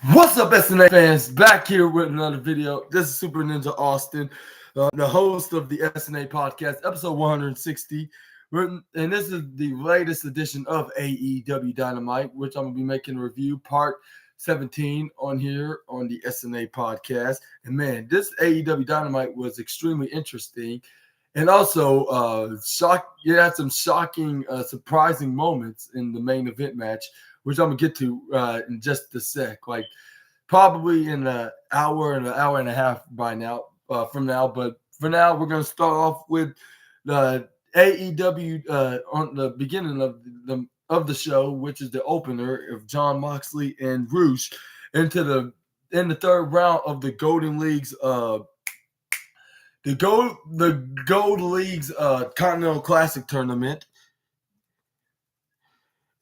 What's up, SNA fans? Back here with another video. This is Super Ninja Austin, the host of the SNA podcast, episode 160. And this is the latest edition of AEW Dynamite, which I'm going to be making a review, part 17 on here on the SNA podcast. And man, this AEW Dynamite was extremely interesting. And also, it had some shocking, surprising moments in the main event match, which I'm gonna get to in just a sec. Like probably in an hour and a half by now, from now. But for now, we're gonna start off with the AEW on the beginning of the show, which is the opener of Jon Moxley and Roosh in the third round of the Golden League's Gold League's Continental Classic tournament.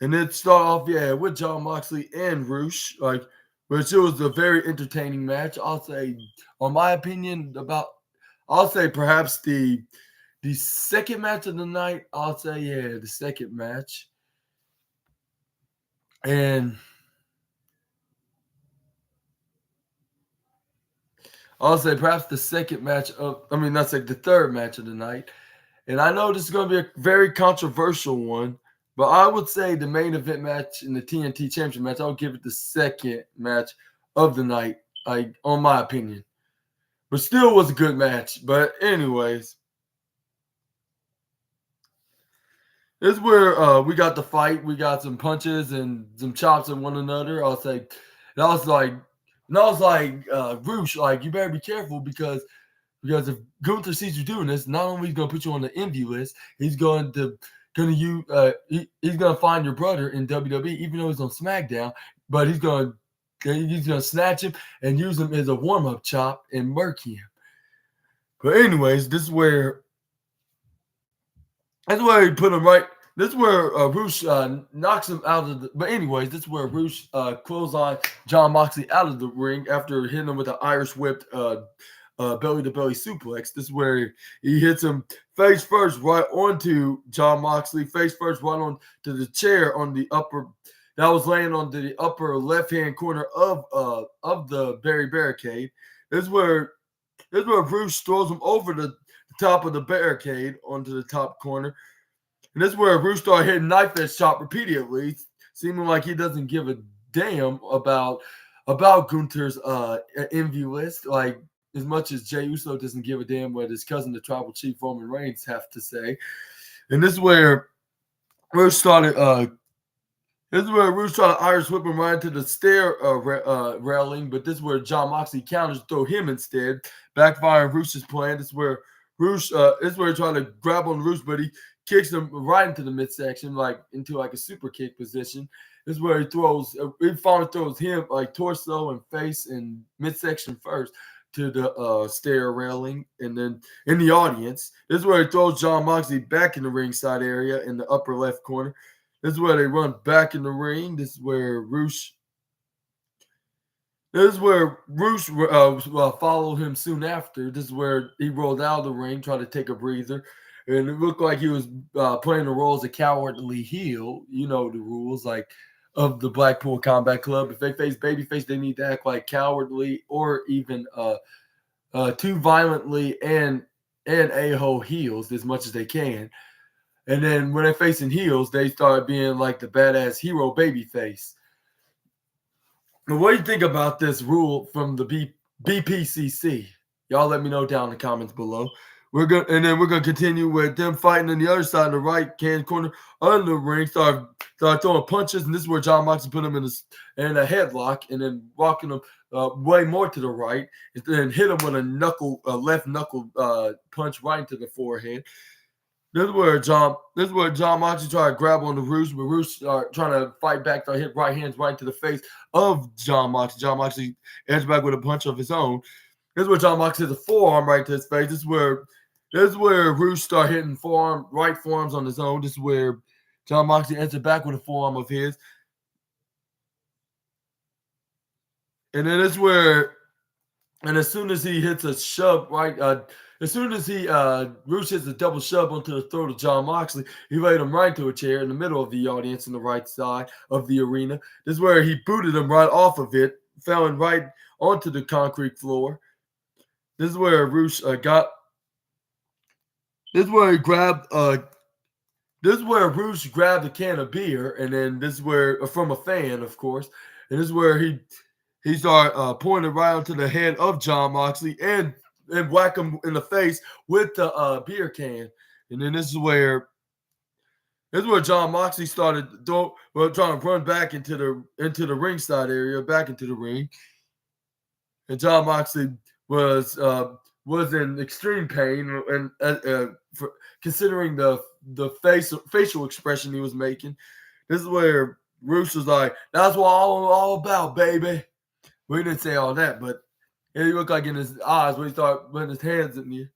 And it started off, with Jon Moxley and Roosh, which it was a very entertaining match. I'll say, on my opinion, I'll say perhaps the second match of the night. I'll say, the second match. And I'll say perhaps the third match of the night. And I know this is going to be a very controversial one, but I would say the main event match in the TNT Championship match, I would give it the second match of the night, on my opinion. But still was a good match. But anyways, this is where we got the fight. We got some punches and some chops at one another. I'll say, and I was like, Roosh, you better be careful because if Gunther sees you doing this, not only is he going to put you on the envy list, he's going to find your brother in WWE, even though he's on SmackDown, but he's going to snatch him and use him as a warm-up chop and murk him. But anyways, this is where he put him right. This is where Roosh knocks him out of the. But anyways, this is where Roosh clotheslined Jon Moxley out of the ring after hitting him with an Irish whipped belly-to-belly suplex. This is where he hits him face first right onto Jon Moxley, face first right onto the chair on the upper that was laying on the upper left-hand corner of the barricade. This is where Bruce throws him over the top of the barricade onto the top corner. And this is where Bruce started hitting knife edge chop repeatedly, seeming like he doesn't give a damn about Gunther's envy list. As much as Jey Uso doesn't give a damn what his cousin, the Tribal Chief Roman Reigns, have to say. And this is where Bruce started. This is where Bruce tried to Irish whip him right into the stair railing, but this is where Jon Moxley counters, throw him instead, backfiring Bruce's plan. This is where he tried to grab on Bruce, but he kicks him right into the midsection, into a super kick position. This is where he finally throws him torso and face and midsection first to the stair railing, and then in the audience. This is where he throws Jon Moxley back in the ringside area in the upper left corner. This is where they run back in the ring. This is where Roosh followed him soon after. This is where he rolled out of the ring, tried to take a breather. And it looked like he was playing the role as a cowardly heel. You know the rules, of the Blackpool Combat Club. If they face babyface, they need to act like cowardly or even too violently and a-hole heels as much as they can. And then when they're facing heels, they start being like the badass hero babyface. Now, what do you think about this rule from the BPCC? Y'all let me know down in the comments below. We're gonna continue with them fighting on the other side, in the right hand corner under the ring. Start throwing punches, and this is where Jon Moxley put him in a headlock, and then walking him way more to the right, and then hit him with a left knuckle punch right into the forehead. This is where Jon Moxley tried to grab on the Roosh, but Roosh trying to fight back, to hit right hands right into the face of Jon Moxley. Jon Moxley edged back with a punch of his own. This is where Jon Moxley hits a forearm right to his face. This is where Roosh started hitting right forearms on his own. This is where Jon Moxley entered back with a forearm of his. And then this is where, and as soon as he hits a shove, as soon as Roosh hits a double shove onto the throat of Jon Moxley, he laid him right to a chair in the middle of the audience on the right side of the arena. This is where he booted him right off of it, falling right onto the concrete floor. This is where Roosh got. This is where he grabbed. This is where Roosh grabbed a can of beer, and then this is where from a fan, of course, and this is where he started pointing right onto the head of John Moxley and whack him in the face with the beer can, and then this is where John Moxley started trying to run back into the ringside area, back into the ring, and John Moxley was in extreme pain, and considering the facial expression he was making. This is where Roos was like, "That's what I'm all about, baby." We didn't say all that, but it looked like in his eyes when he started putting his hands in the.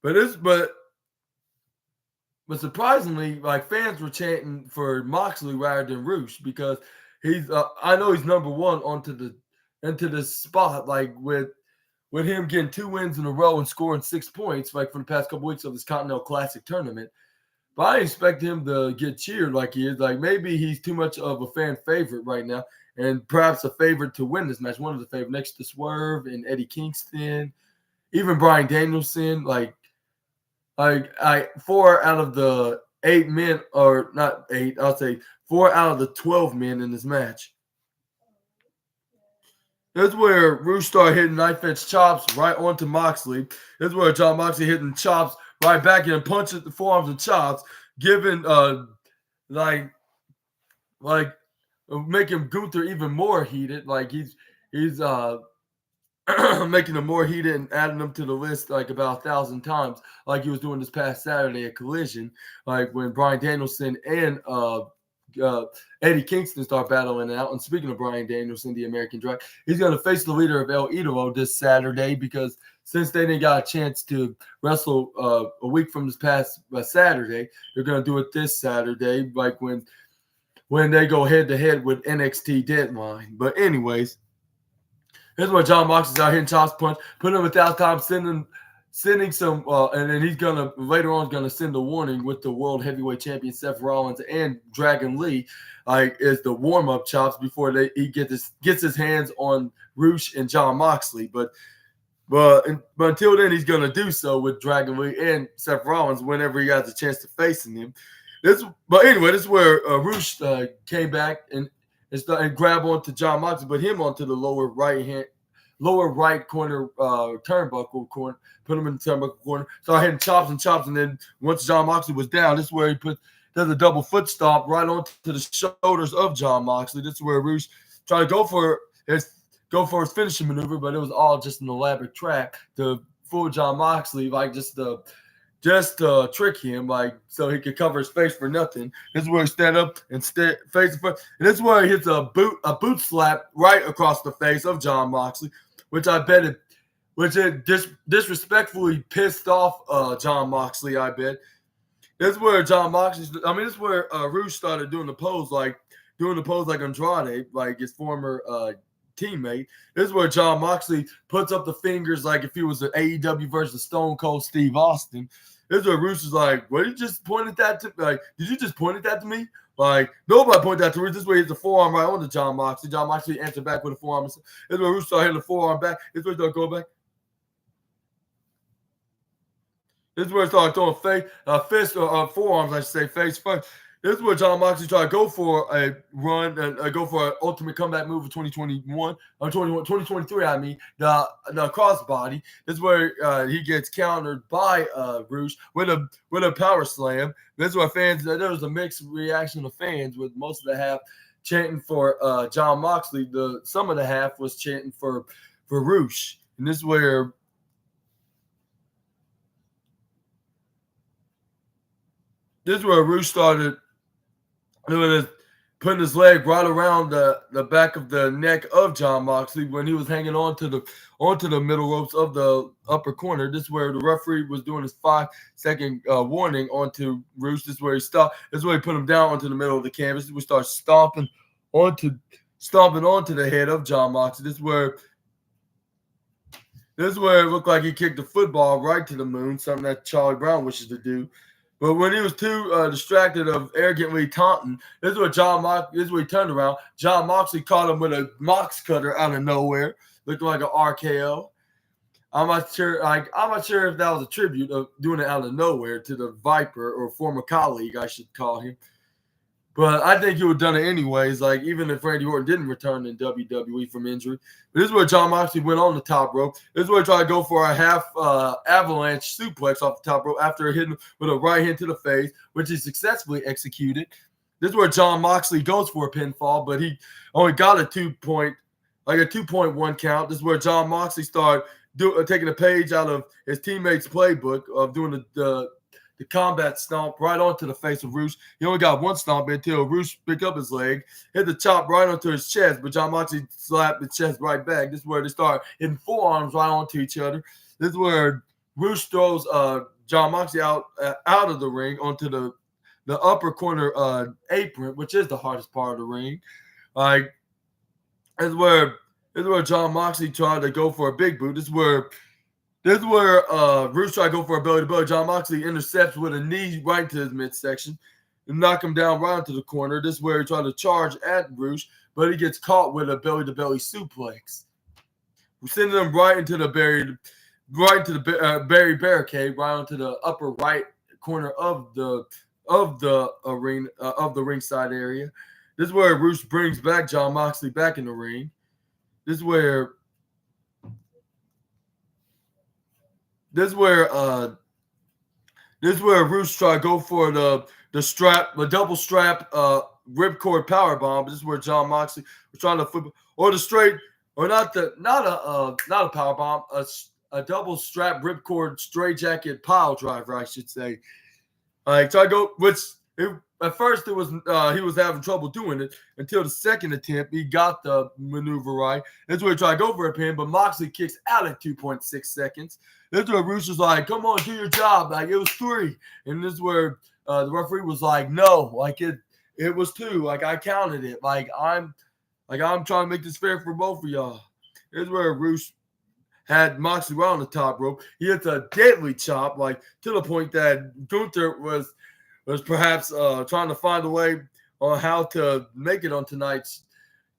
But surprisingly, like fans were chanting for Moxley rather than Roosh because he's. I know he's number one into the spot, like with him getting 2 wins in a row and scoring 6 points, like for the past couple weeks of this Continental Classic tournament. But I expect him to get cheered like he is. Like maybe he's too much of a fan favorite right now, and perhaps a favorite to win this match. One of the favorites next to Swerve and Eddie Kingston, even Bryan Danielson. Like 4 out of the 8 men, or not 8, I'll say 4 out of the 12 men in this match. That's where Roosh started hitting knife edge chops right onto Moxley. That's where John Moxley hitting chops right back and punches the forearms and chops, giving making Gunther even more heated. Like he's making him more heated and adding them to the list like about 1,000 times, like he was doing this past Saturday at Collision, like when Bryan Danielson and Eddie Kingston start battling it out. And speaking of Bryan Danielson, the American Dragon, he's going to face the leader of El Idolo this Saturday because since they didn't got a chance to wrestle a week from this past Saturday, they're going to do it this Saturday, like when they go head-to-head with NXT Deadline. But anyways, here's where John Moxley's out hitting chops punch, putting him 1,000 times, sending some, and then he's gonna later on gonna send a warning with the World Heavyweight Champion Seth Rollins and Dragon Lee, like is the warm up chops before he gets his hands on Roosh and John Moxley. But until then, he's gonna do so with Dragon Lee and Seth Rollins whenever he has a chance to facing him. But anyway, this is where Roosh came back and grab onto John Moxley, but him onto the lower right corner turnbuckle corner, put him in the turnbuckle corner, started hitting chops, and then once John Moxley was down, this is where he does a double foot stomp right onto the shoulders of John Moxley. This is where Roosh tried to go for his finishing maneuver, but it was all just an elaborate trap to fool John Moxley, like just to trick him, like so he could cover his face for nothing. This is where he stand up and face front, and this is where he hits a boot slap right across the face of John Moxley, which it disrespectfully pissed off John Moxley. I bet this is where this is where Roosh started doing the pose like Andrade, like his former teammate. This is where John Moxley puts up the fingers like if he was an AEW version of Stone Cold Steve Austin. This is where Roosh is like, "What you just pointed that to? Like, did you just point that to me? Like, nobody pointed that to Roosh. This way, he's the forearm right onto John Moxley. John Moxley answered back with a forearm. This is where Roosh started hitting the forearm back. This is where he started going back. This is where he started throwing fist or forearms, I should say, face first. This is where John Moxley tried to go for a run and go for an ultimate comeback move of 2021 or 2023. I mean, the crossbody. This is where he gets countered by Roosh with a power slam. This is where there was a mixed reaction of fans, with most of the half chanting for John Moxley. Some of the half was chanting for Roosh, and this is where. Roosh started putting his leg right around the back of the neck of John Moxley when he was hanging onto the middle ropes of the upper corner. This is where the referee was doing his 5-second warning onto Roosh. This is where he stopped. This is where he put him down onto the middle of the canvas. We start stomping onto the head of John Moxley. This is where it looked like he kicked the football right to the moon, something that Charlie Brown wishes to do. But when he was too distracted of arrogantly taunting, this is what this is what he turned around. John Moxley caught him with a Mox cutter out of nowhere, looking like an RKO. I'm not sure if that was a tribute of doing it out of nowhere to the Viper or former colleague, I should call him. But I think he would have done it anyways, like even if Randy Orton didn't return in WWE from injury. But this is where John Moxley went on the top rope. This is where he tried to go for a half avalanche suplex off the top rope after hitting with a right hand to the face, which he successfully executed. This is where John Moxley goes for a pinfall, but he only got a 2.1 count. This is where John Moxley started taking a page out of his teammates' playbook of doing the combat stomp right onto the face of Rush. He only got one stomp until Rush picked up his leg, hit the chop right onto his chest, but John Moxley slapped the chest right back. This is where they start hitting forearms right onto each other. This is where Rush throws John Moxley out of the ring onto the upper corner apron, which is the hardest part of the ring. Like, this is where John Moxley tried to go for a big boot. This is where Rush tried to go for a belly to belly. John Moxley intercepts with a knee right into his midsection and knock him down right into the corner. This is where he tried to charge at Rush, but he gets caught with a belly to belly suplex. We're sending him right into the buried barricade, right onto the upper right corner of the arena of the ringside area. This is where Rush brings back John Moxley back in the ring. This is where Rush tried to go for the double strap ripcord power bomb. This is where John Moxley was trying to flip, or the straight, or not a power bomb, a double strap ripcord straight jacket pile driver, I should say. Try to go, at first it was he was having trouble doing it until the second attempt he got the maneuver right. That's where he tried to go for a pin, but Moxley kicks out at 2.6 seconds. That's where Rush was like, "Come on, do your job." Like, it was 3, and this is where the referee was like, "No, like it was 2. Like, I counted it. Like I'm trying to make this fair for both of y'all." This is where Rush had Moxley right on the top rope. He hits a deadly chop, like to the point that Gunther was perhaps trying to find a way on how to make it on tonight's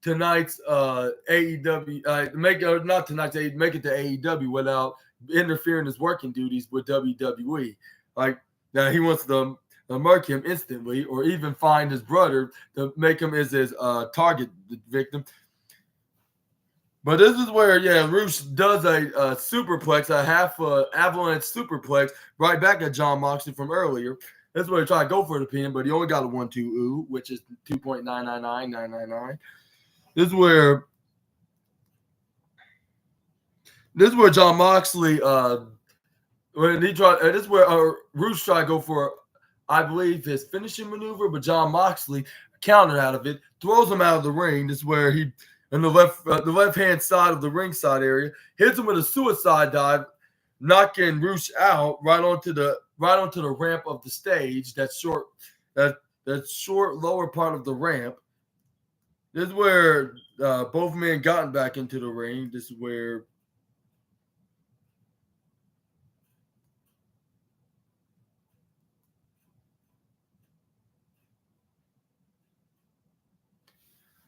AEW, make it to AEW without interfering his working duties with WWE. Like, now he wants to murk him instantly, or even find his brother to make him as his target victim. But this is where, Rush does a superplex, a half avalanche superplex right back at John Moxley from earlier. That's where he tried to go for the pin, but he only got a 1-2 which is 2.999999. This is where John Moxley this is where Rush tried to go for, I believe, his finishing maneuver, but John Moxley countered out of it, throws him out of the ring. This is where he, in the left hand side of the ringside area, hits him with a suicide dive, knocking Rush out right onto the ramp of the stage. That short lower part of the ramp. This is where both men gotten back into the ring. This is where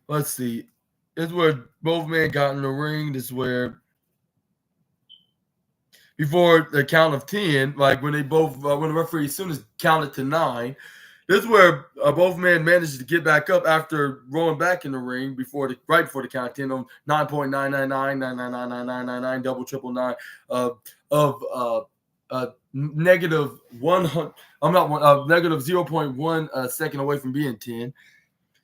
let's see. This is where both men got in the ring. This is where, before the count of 10, like when the referee as soon as counted to 9, this is where both men managed to get back up after rolling back in the ring right before the count of 10 on 9.999999999 double triple 9 of negative 100. I'm not negative 0.1 second away from being 10.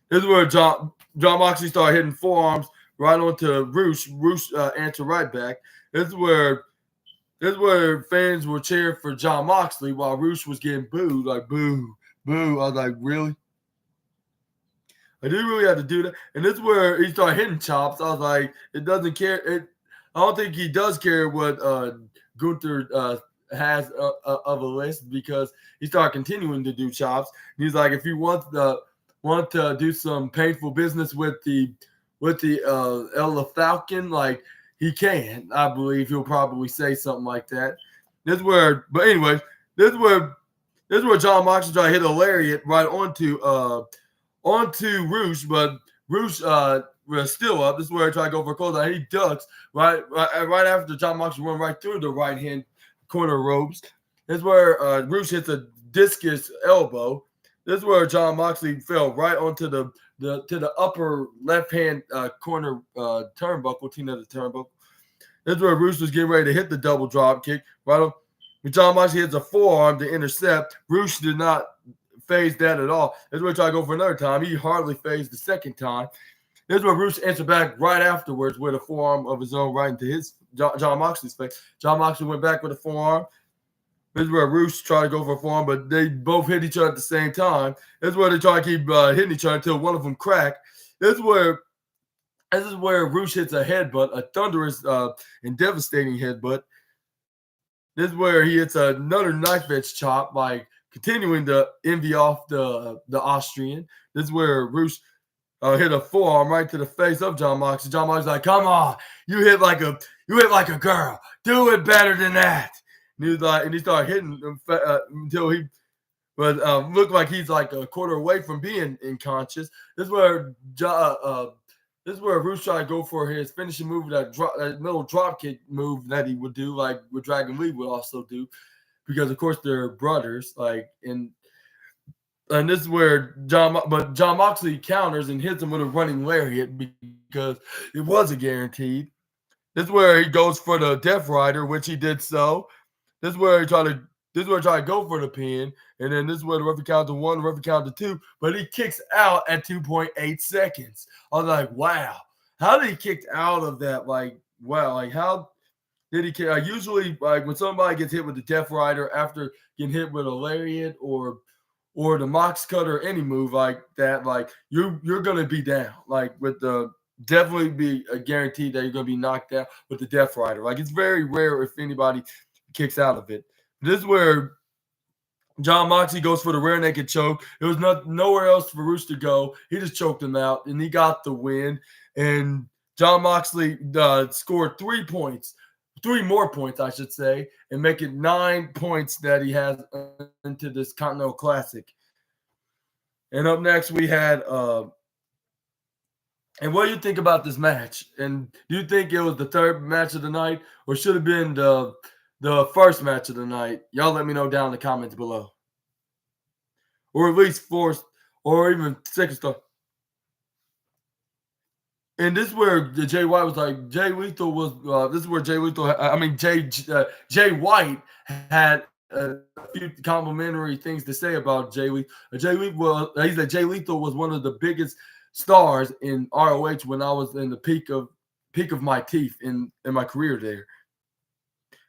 This is where John Moxley started hitting forearms right onto Rush. Rush answered right back. This is where fans were cheering for John Moxley while Rush was getting booed, like, boo, boo. I was like, really? I didn't really have to do that. And this is where he started hitting chops. I was like, it doesn't care. I don't think he does care what Gunther has of a list, because he started continuing to do chops. And he's like, if you want to do some painful business with the El Falcon, like, he can. I believe he'll probably say something like that. This is where This is where John Moxley tried to hit a lariat right onto Roosh, but Roosh was still up. This is where he tried to go for a clothesline. He ducks right after John Moxley run right through the right hand corner ropes. This is where Roosh hits a discus elbow. This is where John Moxley fell right onto the upper left hand corner turnbuckle, Tina the turnbuckle. This is where Roosh was getting ready to hit the double drop kick. Right on. John Moxley hits a forearm to intercept. Roosh did not phase that at all. This is where he tried to go for another time. He hardly phased the second time. This is where Roosh answered back right afterwards with a forearm of his own right into his John Moxley's face. John Moxley went back with a forearm. This is where Roosh tried to go for a forearm, but they both hit each other at the same time. This is where they try to keep hitting each other until one of them cracked. This is where Roosh hits a headbutt, a thunderous and devastating headbutt. This is where he hits another knife edge chop, like continuing to envy off the Austrian. This is where Roosh hit a forearm right to the face of John Moxley. John Moxley's like, "Come on, you hit like a girl. Do it better than that." And he was like, and he started hitting him until he looked like he's like a quarter away from being unconscious. This is where Roosh tried to go for his finishing move, that middle drop kick move that he would do, like what Dragon Lee would also do, because of course they're brothers. And this is where John Moxley counters and hits him with a running lariat because it wasn't guaranteed. This is where he goes for the Death Rider, which he did so. This is where he tried to go for the pin, and then this is where the referee counted to 1, the referee counted to 2, but he kicks out at 2.8 seconds. I was like, wow, how did he kick out of that? Like, wow, like how did he kick? Usually, like when somebody gets hit with the Death Rider after getting hit with a lariat or the Mox Cutter, any move like that, like you're gonna be down. Like with the definitely be a guarantee that you're gonna be knocked out with the Death Rider. Like it's very rare if anybody kicks out of it. This is where John Moxley goes for the rear naked choke. There was nowhere else for Roosh to go. He just choked him out, and he got the win. And John Moxley scored 3 points, 3 more points, I should say, and make it 9 points that he has into this Continental Classic. And up next, we had and what do you think about this match? And do you think it was the third match of the night, or should have been the first match of the night? Y'all let me know down in the comments below. Or at least 4th or even 2nd star. And this is where the Jay White was like, Jay Lethal was, this is where Jay Lethal, Jay White had a few complimentary things to say about Jay Lethal. He said Jay Lethal was one of the biggest stars in ROH when I was in the peak of my teeth in my career there.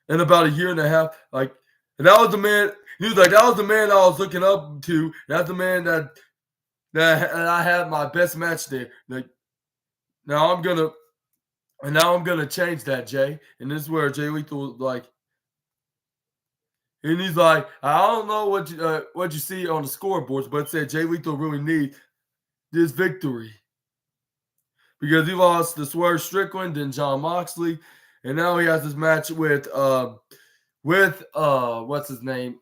And about a year and a half, like, and that was the man. He was like, that was the man I was looking up to. That's the man that I had my best match there. Like, now I'm gonna change that, Jay. And this is where Jay Lethal was like, and he's like, I don't know what you see on the scoreboards, but it said Jay Lethal really needs this victory because he lost to Swerve Strickland and John Moxley. And now he has this match with what's his name?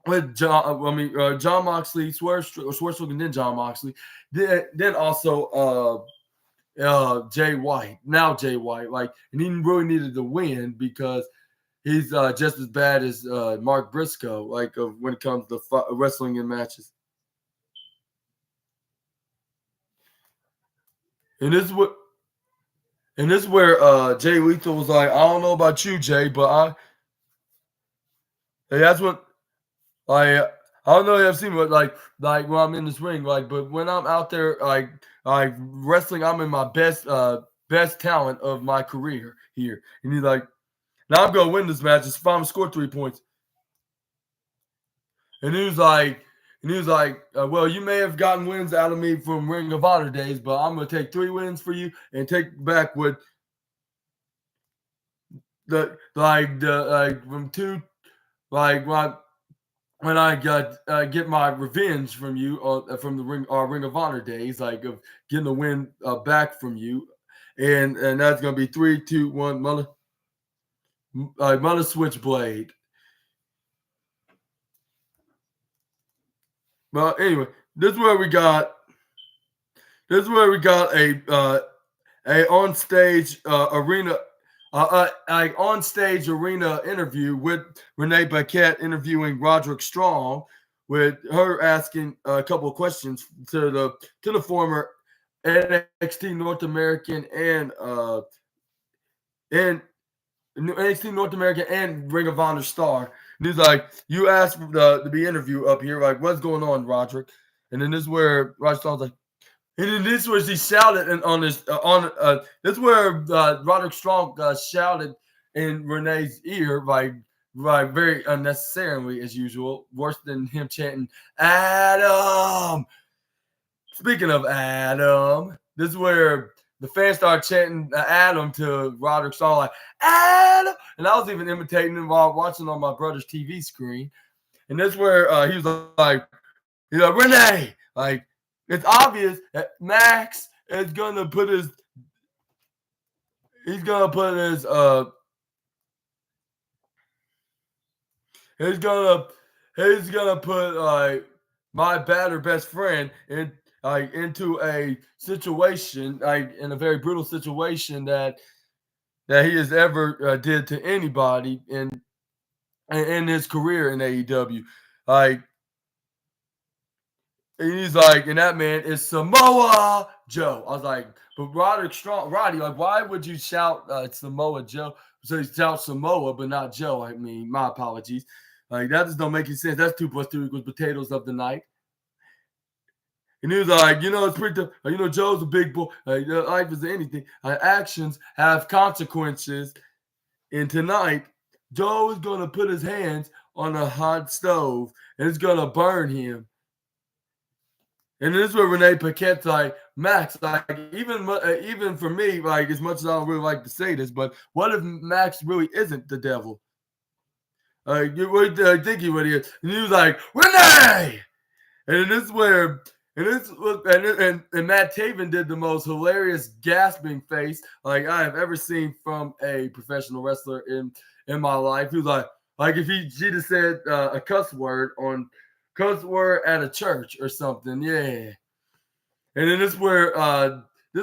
With John Moxley, Swerve Strickland, then John Moxley. Then also Jay White. Now Jay White. Like, and he really needed to win because he's just as bad as Mark Briscoe, like when it comes to wrestling in matches. And this is where Jay Lethal was like, I don't know about you, Jay, but that's what I don't know if you've seen me, but like when I'm in this ring, like, but when I'm out there, like wrestling, I'm in my best talent of my career here. And he's like, now I'm gonna win this match if I'm score 3 points. And he was like, well, you may have gotten wins out of me from Ring of Honor days, but I'm going to take 3 wins for you and take back with from 2, like when I get my revenge from you from the Ring of Honor days, like of getting the win back from you, and that's going to be 3, 2, 1, mother switchblade. But anyway, this is where we got a on stage arena. A on stage arena interview with Renee Paquette interviewing Roderick Strong, with her asking a couple of questions to the former NXT North American and NXT North American and Ring of Honor star. And he's like, "You asked to be interviewed up here. Like, what's going on, Roderick?" And then this is where Roderick Strong's like, and then this was he shouted on his this is where Roderick Strong shouted in Renee's ear, like very unnecessarily as usual, worse than him chanting Adam. Speaking of Adam, this is where the fans started chanting Adam to Roderick Strong, like Adam, and I was even imitating him while watching on my brother's TV screen. And that's where he was like, Renee, like it's obvious that Max is gonna put his he's gonna put his he's gonna put like my bad or best friend into a situation, like in a very brutal situation that he has ever did to anybody in his career in AEW. Like, and he's like, and that man is Samoa Joe. I was like, but Roddy, like, why would you shout Samoa Joe? So you shout Samoa, but not Joe. I mean, my apologies. Like, that just don't make any sense. That's 2 plus 2 equals potatoes of the night. And he was like, it's pretty, Joe's a big boy. Life is anything. Actions have consequences. And tonight, Joe is going to put his hands on a hot stove and it's going to burn him. And this is where Renee Paquette's like, Max, like, even for me, like, as much as I don't really like to say this, but what if Max really isn't the devil? What do you think he would is? And he was like, Renee! And this is where, and Matt Taven did the most hilarious gasping face like I have ever seen from a professional wrestler in my life. He was like if she'd have said a cuss word at a church or something, yeah. And then this is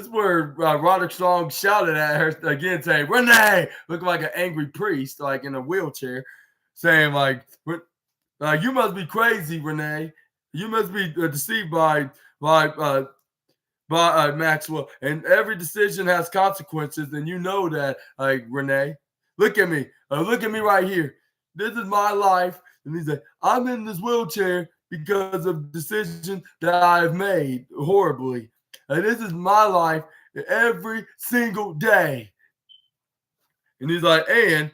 where Roderick Strong shouted at her again, saying, "Renee," looking like an angry priest, like in a wheelchair, saying like, "You must be crazy, Renee. You must be deceived by Maxwell, and every decision has consequences, and you know that, like, Renee. Look at me right here. This is my life." And he's like, "I'm in this wheelchair because of decisions that I've made horribly. And this is my life every single day." And he's like, "And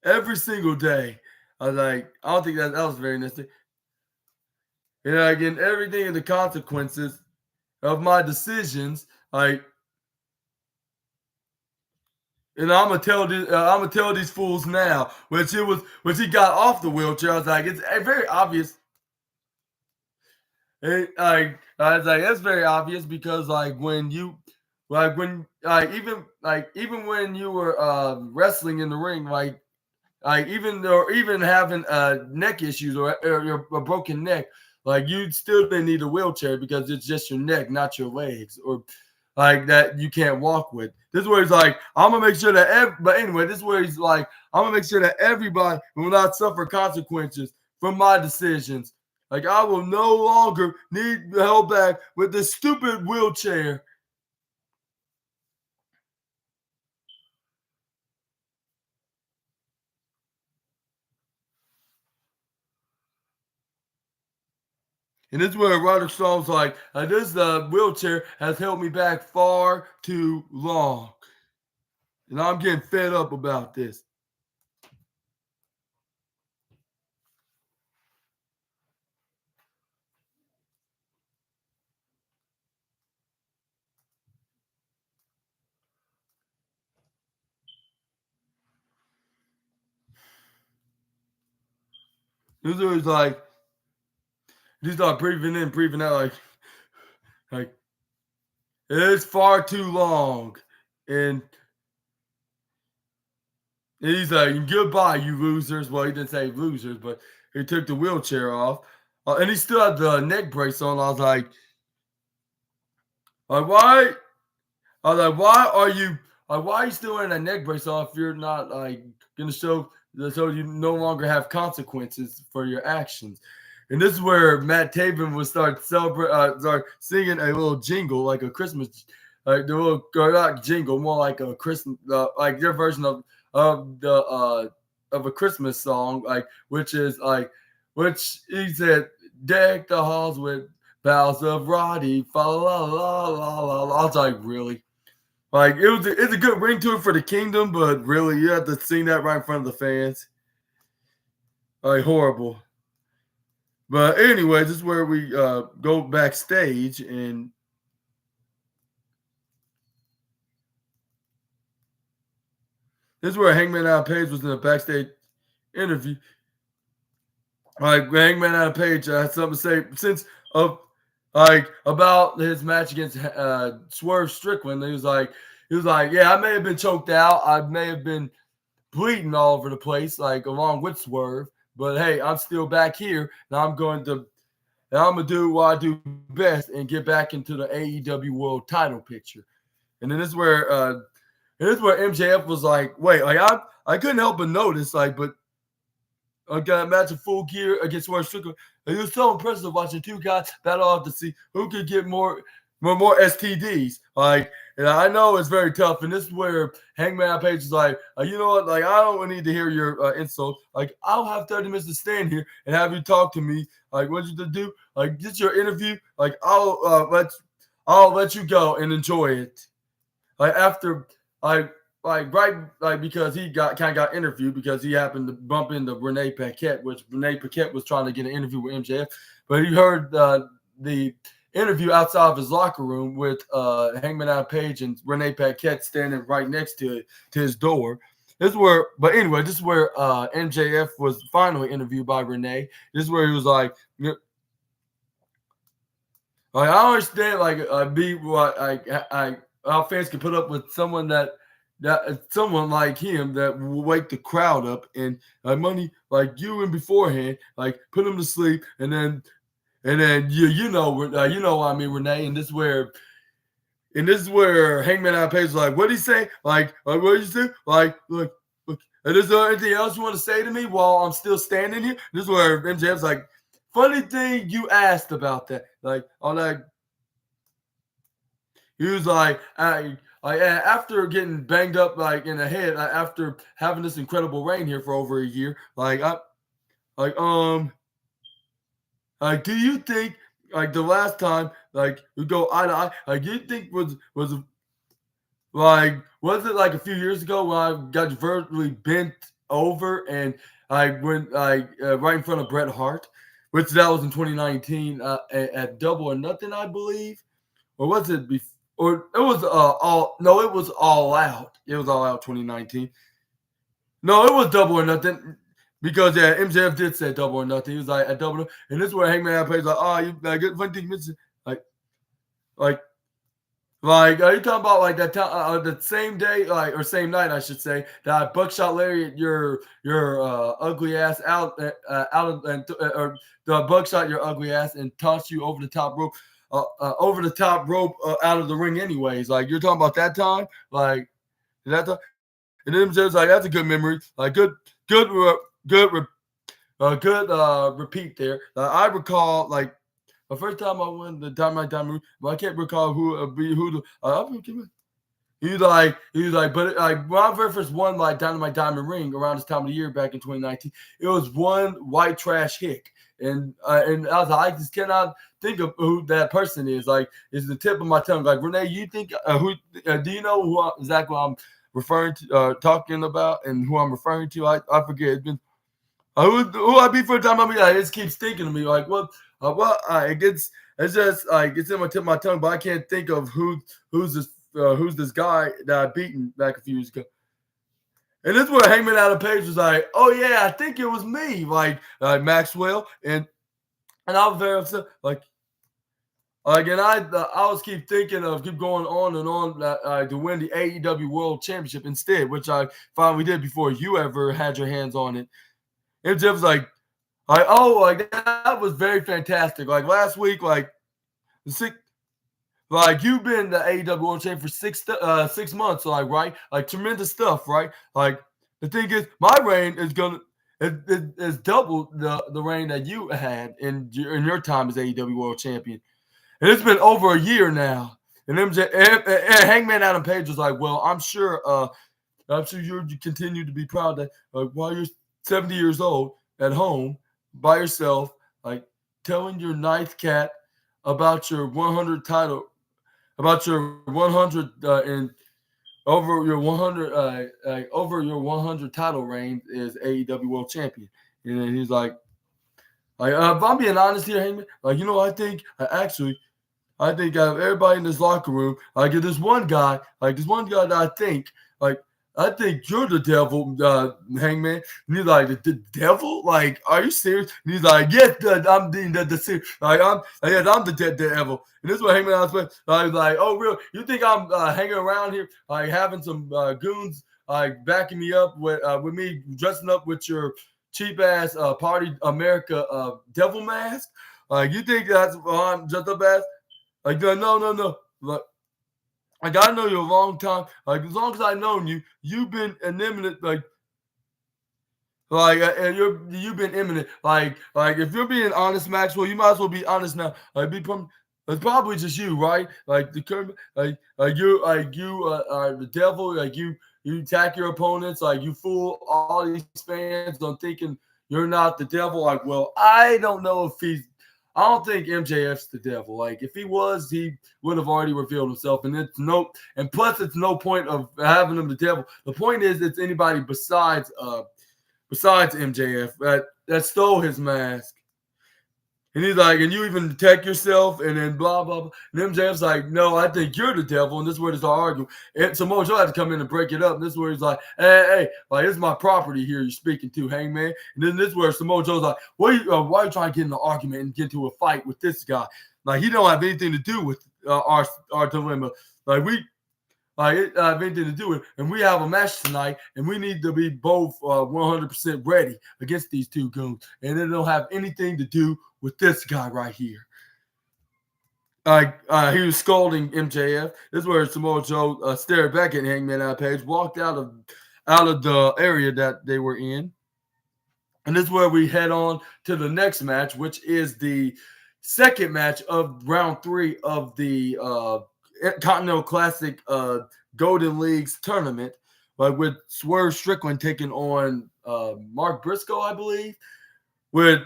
every single day." I was like, I don't think that was very necessary. And again, everything and the consequences of my decisions, like, and I'm gonna tell these fools now, when he got off the wheelchair. I was like, it's very obvious. I was like, that's very obvious because like when you, like when even when you were wrestling in the ring, like even having neck issues or a broken neck, like you still didn't need a wheelchair because it's just your neck, not your legs, or like that you can't walk with. This is where he's like, I'm gonna make sure that but anyway, this is where he's like, I'm gonna make sure that everybody will not suffer consequences from my decisions. Like, I will no longer need held back with this stupid wheelchair. And this is where Roderick Strong's like, this wheelchair has held me back far too long. And I'm getting fed up about this. This is where he's like, he start breathing in, breathing out, like it's far too long. And he's like, goodbye, you losers. Well, he didn't say losers, but he took the wheelchair off. and he still had the neck brace on. I was like, why? I was like, why are you still wearing that neck brace on if you're not like gonna show so you no longer have consequences for your actions? And this is where Matt Taven would start singing a little jingle, like a Christmas, like the little or not jingle, more like a Christmas, like their version of a Christmas song, like which he said, "Deck the halls with boughs of Roddy, fa la la la la la." I was like, really? Like it's a good ring to it for the Kingdom, but really, you have to sing that right in front of the fans. Like horrible. But anyways, this is where we go backstage, and this is where Hangman Adam Page was in a backstage interview. Like Hangman Adam Page had something to say since of like about his match against Swerve Strickland. He was like, yeah, I may have been choked out, I may have been bleeding all over the place, like along with Swerve, but hey, I'm still back here, and I'm gonna do what I do best and get back into the AEW World Title picture. And then this is where MJF was like, wait, like I couldn't help but notice, like, but I got a match of Full Gear against Swerve Strickland. It was so impressive watching two guys battle off to see who could get more STDs. Like, and I know it's very tough. And this is where Hangman Page is like, you know what? Like, I don't need to hear your insult. Like, I'll have 30 minutes to stand here and have you talk to me. Like, what you to do? Like, this your interview. Like, I'll let you go and enjoy it. Like after because he got interviewed because he happened to bump into Renee Paquette, which Renee Paquette was trying to get an interview with MJF, but he heard the interview outside of his locker room with Hangman Adam Page and Renee Paquette standing right next to his door. This is where MJF was finally interviewed by Renee. This is where he was like, I understand, how fans can put up with someone someone like him that will wake the crowd up and money like you and beforehand, like put him to sleep, and then you know what I mean, Renee. And this is where Hangman Adam Page is like, what did he say? Like what did you say? Like look. Is there anything else you want to say to me while I'm still standing here? This is where MJF's like, funny thing you asked about that. Like on that, he was like, after getting banged up like in the head, after having this incredible reign here for over a year, do you think like the last time like we go eye to eye, like do you think was it like a few years ago when I got virtually bent over and I went right in front of Bret Hart, which that was in 2019 at Double or Nothing, I believe, or was it before? Or it was it was All Out. It was All Out 2019. No, it was Double or Nothing because MJF did say Double or Nothing. He was like at Double, and this is where Hangman plays like, oh, you like good fun thing, like are you talking about like that time the same day or same night I should say that I buckshot Larry your ugly ass out or the buckshot your ugly ass and tossed you over the top rope. Out of the ring anyways. Like you're talking about that time, like that time. And then just like that's a good memory. Like good repeat there. I recall like the first time I won the Dynamite Diamond, but I can't recall he was like, but like when I very first won like Dynamite Diamond Ring around this time of the year back in 2019, it was one white trash hick. And I was like, I just cannot think of who that person is. Like, it's the tip of my tongue. Like, Renee, you think do you know who exactly I'm referring to, talking about, and who I'm referring to? I forget. It's been who I be for a time. I mean, it just keeps thinking of me. Like, it's just like it's in my tip of my tongue, but I can't think of who's this guy that I beaten back a few years ago. And this is where Hangman Adam Page was like, oh, yeah, I think it was me, like Maxwell. And I was very upset. And I was keep going on and on to win the AEW World Championship instead, which I finally did before you ever had your hands on it. And Jeff was like, like that was very fantastic. Like last week, like the six, like you've been the AEW World Champion for 6 months, like right, like tremendous stuff, right? Like the thing is, my reign is gonna is double the reign that you had in your time as AEW World Champion, and it's been over a year now. And and Hangman Adam Page was like, well, I'm sure you continue to be proud that while you're 70 years old at home by yourself, like telling your ninth cat about your 100 title, about your 100 and over your 100 title reign as AEW World Champion. And then he's like, if I'm being honest here, Heyman, I think out of everybody in this locker room, like this one guy that I think you're the devil, Hangman. And he's like, the devil? Like, are you serious? And he's like, yes, I'm the I'm the devil. And this is what Hangman was like, oh, real? You think I'm hanging around here, like having some goons like backing me up with me dressing up with your cheap ass Party America devil mask? Like, you think that's I'm just up as? Like, no. Like, I know you a long time. Like, as long as I've known you, you've been an imminent, and you've been imminent. Like, if you're being honest, Maxwell, you might as well be honest now. It's probably just you, right? Like you are the devil. Like you attack your opponents. Like you fool all these fans on thinking you're not the devil. Like, well, I don't know if I don't think MJF's the devil. Like, if he was, he would have already revealed himself. And plus it's no point of having him the devil. The point is, it's anybody besides MJF that stole his mask. And he's like, and you even detect yourself, and then blah, blah, blah. And MJF's like, no, I think you're the devil. And this is where they start arguing. And Samoa Joe had to come in and break it up. And this is where he's like, hey, like, this is my property here you're speaking to, Hangman. And then this is where Samoa Joe's like, why are you trying to get in an argument and get into a fight with this guy? Like, he don't have anything to do with our dilemma. Like, it have anything to do with it. And we have a match tonight, and we need to be both 100% ready against these two goons. And it don't have anything to do with this guy right here. He was scolding MJF. This is where Samoa Joe stared back at Hangman Adam Page, walked out of the area that they were in. And this is where we head on to the next match, which is the second match of round 3 of the Continental Classic Golden Leagues tournament, like with Swerve Strickland taking on Mark Briscoe, I believe, with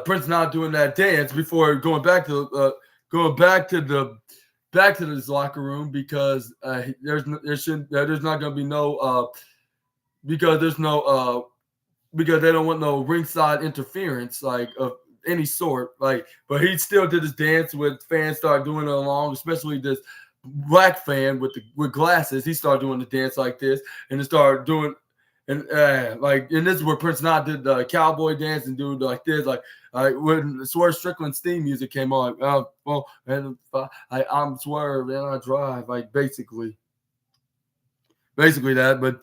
Prince not doing that dance before going back to this locker room because there's not going to be no because they don't want no ringside interference like of any sort. Like, but he still did his dance with fans start doing it along, especially this black fan with glasses. He started doing the dance like this, and it started doing, and this is where Prince Knott did the cowboy dance and do like this, like when Swerve Strickland's theme music came on, I'm Swerve and I drive, like basically that. But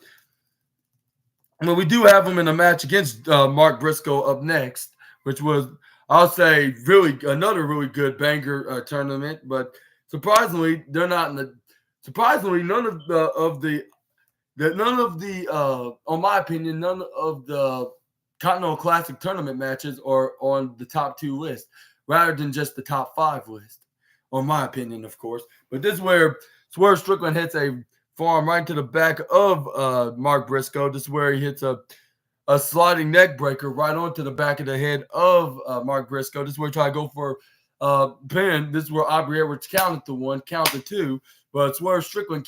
we do have him in a match against Mark Briscoe up next, which was, I'll say, another really good banger tournament. But surprisingly, they're not in the. Surprisingly, none of the on my opinion, none of the Continental Classic tournament matches are on the top 2 list, rather than just the top 5 list, on my opinion, of course. But this is where Swerve Strickland hits a forearm right to the back of Mark Briscoe. This is where he hits a sliding neck breaker right onto the back of the head of Mark Briscoe. This is where he tried to go for pin. This is where Aubrey Edwards counted to 1, counted 2. But Swerve Strickland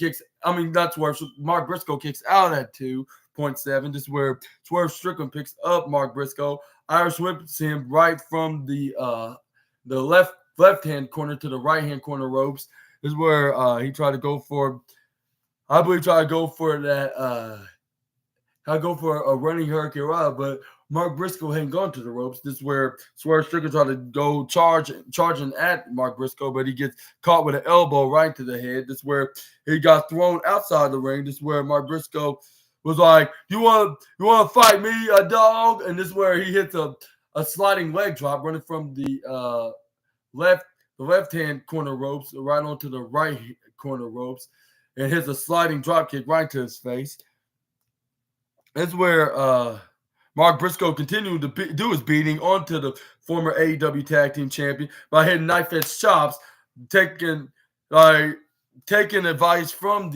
Mark Briscoe kicks out at 2.7. This is where Swerve Strickland picks up Mark Briscoe. Irish whips him right from the left-hand corner to the right-hand corner ropes. This is where he tried to go for, I believe, that, go for a running Hurricane Rana, but Mark Briscoe hadn't gone to the ropes. This is where Swerve Strickland tried to go charging at Mark Briscoe, but he gets caught with an elbow right to the head. This is where he got thrown outside the ring. This is where Mark Briscoe was like, "You want to fight me, a dog?" And this is where he hits a a sliding leg drop running from the left-hand corner ropes right onto the right corner ropes, and hits a sliding drop kick right to his face. That's where Mark Briscoe continued to do his beating onto the former AEW Tag Team Champion by hitting knife edge chops, taking advice from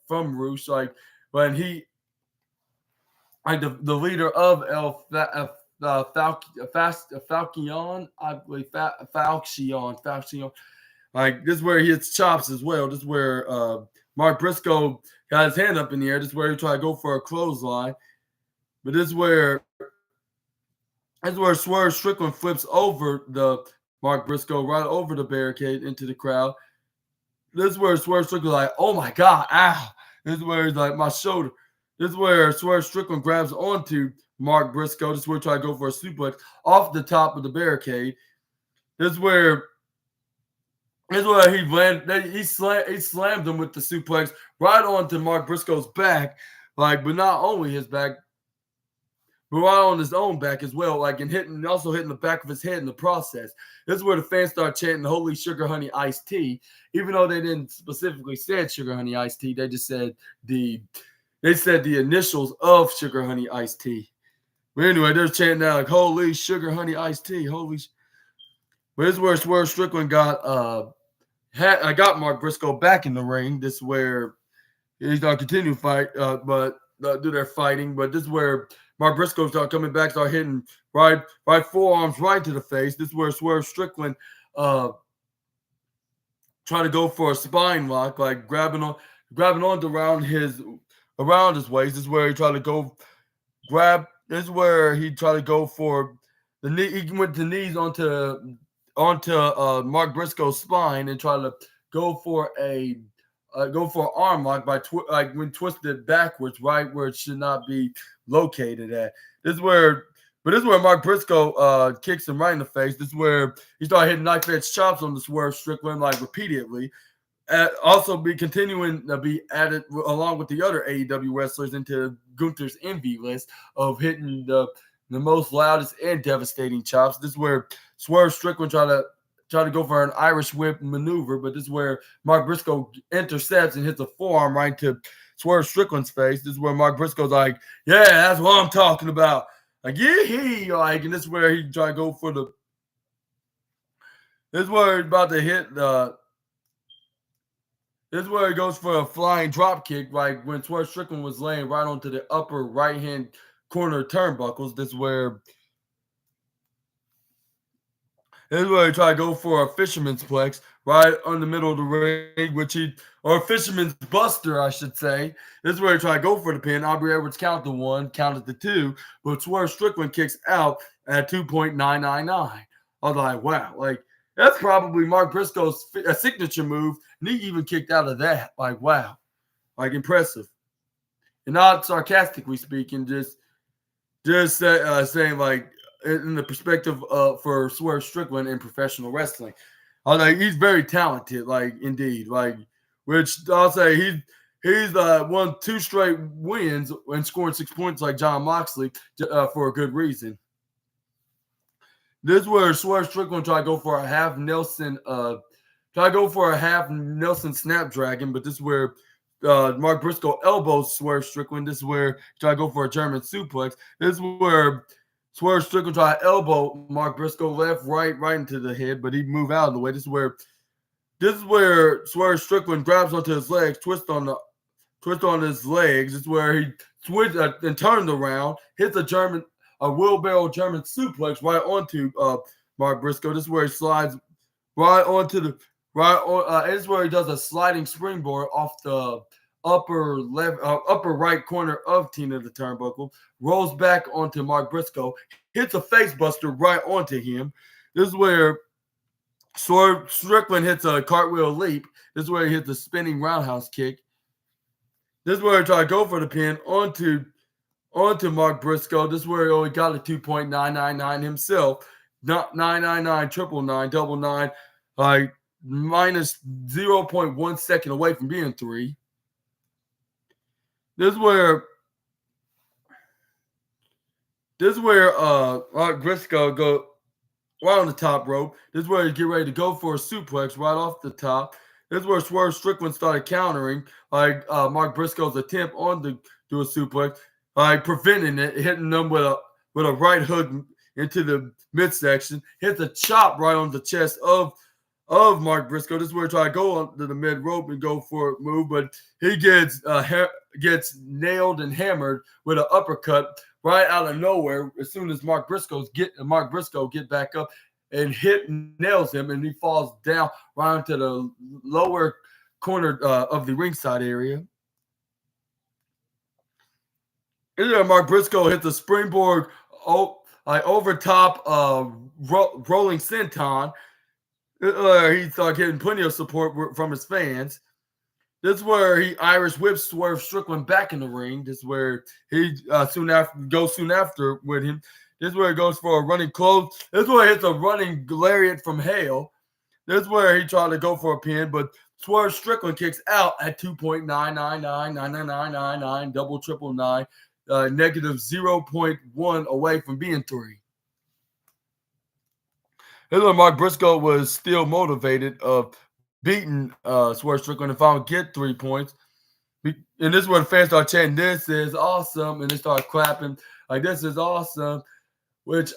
from Roos, like when he the leader of Falchion, I believe Falchion. Like this is where he hits chops as well. This is where Mark Briscoe got his hand up in the air. This is where he tried to go for a clothesline. But this is where Swerve Strickland flips over the Mark Briscoe right over the barricade into the crowd. This is where Swerve Strickland like, oh my God, ow. This is where he's like, my shoulder. This is where Swerve Strickland grabs onto Mark Briscoe. This is where he tried to go for a suplex off the top of the barricade. This is where he landed. He slammed him with the suplex right onto Mark Briscoe's back, but not only his back, but right on his own back as well, and also hitting the back of his head in the process. This is where the fans start chanting "Holy Sugar Honey Iced Tea," even though they didn't specifically say Sugar Honey Iced Tea. They just said the initials of Sugar Honey Iced Tea. But anyway, they're chanting now like "Holy Sugar Honey Iced Tea." But this is where Swerve Strickland got Mark Briscoe back in the ring. This is where he's gonna continue to fight, but do their fighting. But this is where Mark Briscoe start coming back, start hitting right forearms right to the face. This is where Swerve Strickland trying to go for a spine lock, like grabbing onto around his waist. This is where he tried to go grab. This is where he tried to go for the knee. He went the knees onto Mark Briscoe's spine and tried to go for an arm lock when twisted backwards, right where it should not be located at. This is where Mark Briscoe kicks him right in the face. This is where he started hitting knife edge chops on the Swerve Strickland repeatedly. Also be continuing to be added along with the other AEW wrestlers into Gunther's envy list of hitting the most loudest and devastating chops. This is where Swerve Strickland tried to go for an Irish whip maneuver, but this is where Mark Briscoe intercepts and hits a forearm right to Swerve Strickland's face. This is where Mark Briscoe's like, yeah, that's what I'm talking about. Like, yeah, and this is where he tried to go for this is where he's about to hit this is where he goes for a flying drop kick, when Swerve Strickland was laying right onto the upper right-hand corner turnbuckles. This is where he tried to go for a fisherman's plex right on the middle of the ring, or a fisherman's buster, I should say. This is where he tried to go for the pin. Aubrey Edwards counted the 1, counted the 2, but Swerve Strickland kicks out at 2.999. I was like, wow, that's probably Mark Briscoe's signature move, and he even kicked out of that. Wow, impressive. And not sarcastically speaking, just saying in the perspective for Swerve Strickland in professional wrestling. I was like, he's very talented, indeed. Which I'll say he's won 2 straight wins and scoring 6 points like Jon Moxley for a good reason. This is where Swerve Strickland tried to go for a half Nelson Snapdragon, but this is where Mark Briscoe elbows Swerve Strickland. This is where he tried to go for a German suplex. This is where Swerve Strickland tried to elbow Mark Briscoe right into the head, but he moved out of the way. This is where Swerve Strickland grabs onto his legs, twist on his legs. This is where he switched and turned around, hits a wheelbarrow German suplex right onto Mark Briscoe. This is where he slides right onto the this is where he does a sliding springboard off the upper right corner of Tina the Turnbuckle, rolls back onto Mark Briscoe, hits a face buster right onto him. This is where Swerve Strickland hits a cartwheel leap. This is where he hits a spinning roundhouse kick. This is where he tried to go for the pin onto Mark Briscoe. This is where he only got a 2.999 himself. Not 999, 999, minus 0.1 second away from being 3. This is where This is where Mark Briscoe go right on the top rope. This is where he get ready to go for a suplex right off the top. This is where Swerve Strickland started countering Mark Briscoe's attempt on the do a suplex, preventing it, hitting them with a right hook into the midsection. Hits a chop right on the chest of Mark Briscoe. This is where he tried to go onto the mid rope and go for a move, but he gets nailed and hammered with an uppercut right out of nowhere. As soon as Mark Briscoe get back up and nails him, and he falls down right into the lower corner of the ringside area. And then Mark Briscoe hits a springboard over top rolling senton. He started getting plenty of support from his fans. This is where he Irish whips Swerve Strickland back in the ring. This is where he soon after with him. This is where he goes for a running close. This is where he hits a running lariat from hell. This is where he tried to go for a pin, but Swerve Strickland kicks out at 2.9999999 double triple nine, negative 0.1 away from being 3. Mark Briscoe was still motivated of beating Swerve Strickland if I don't get 3 points. And this is where the fans start chanting, "This is awesome," and they start clapping like, "This is awesome." Which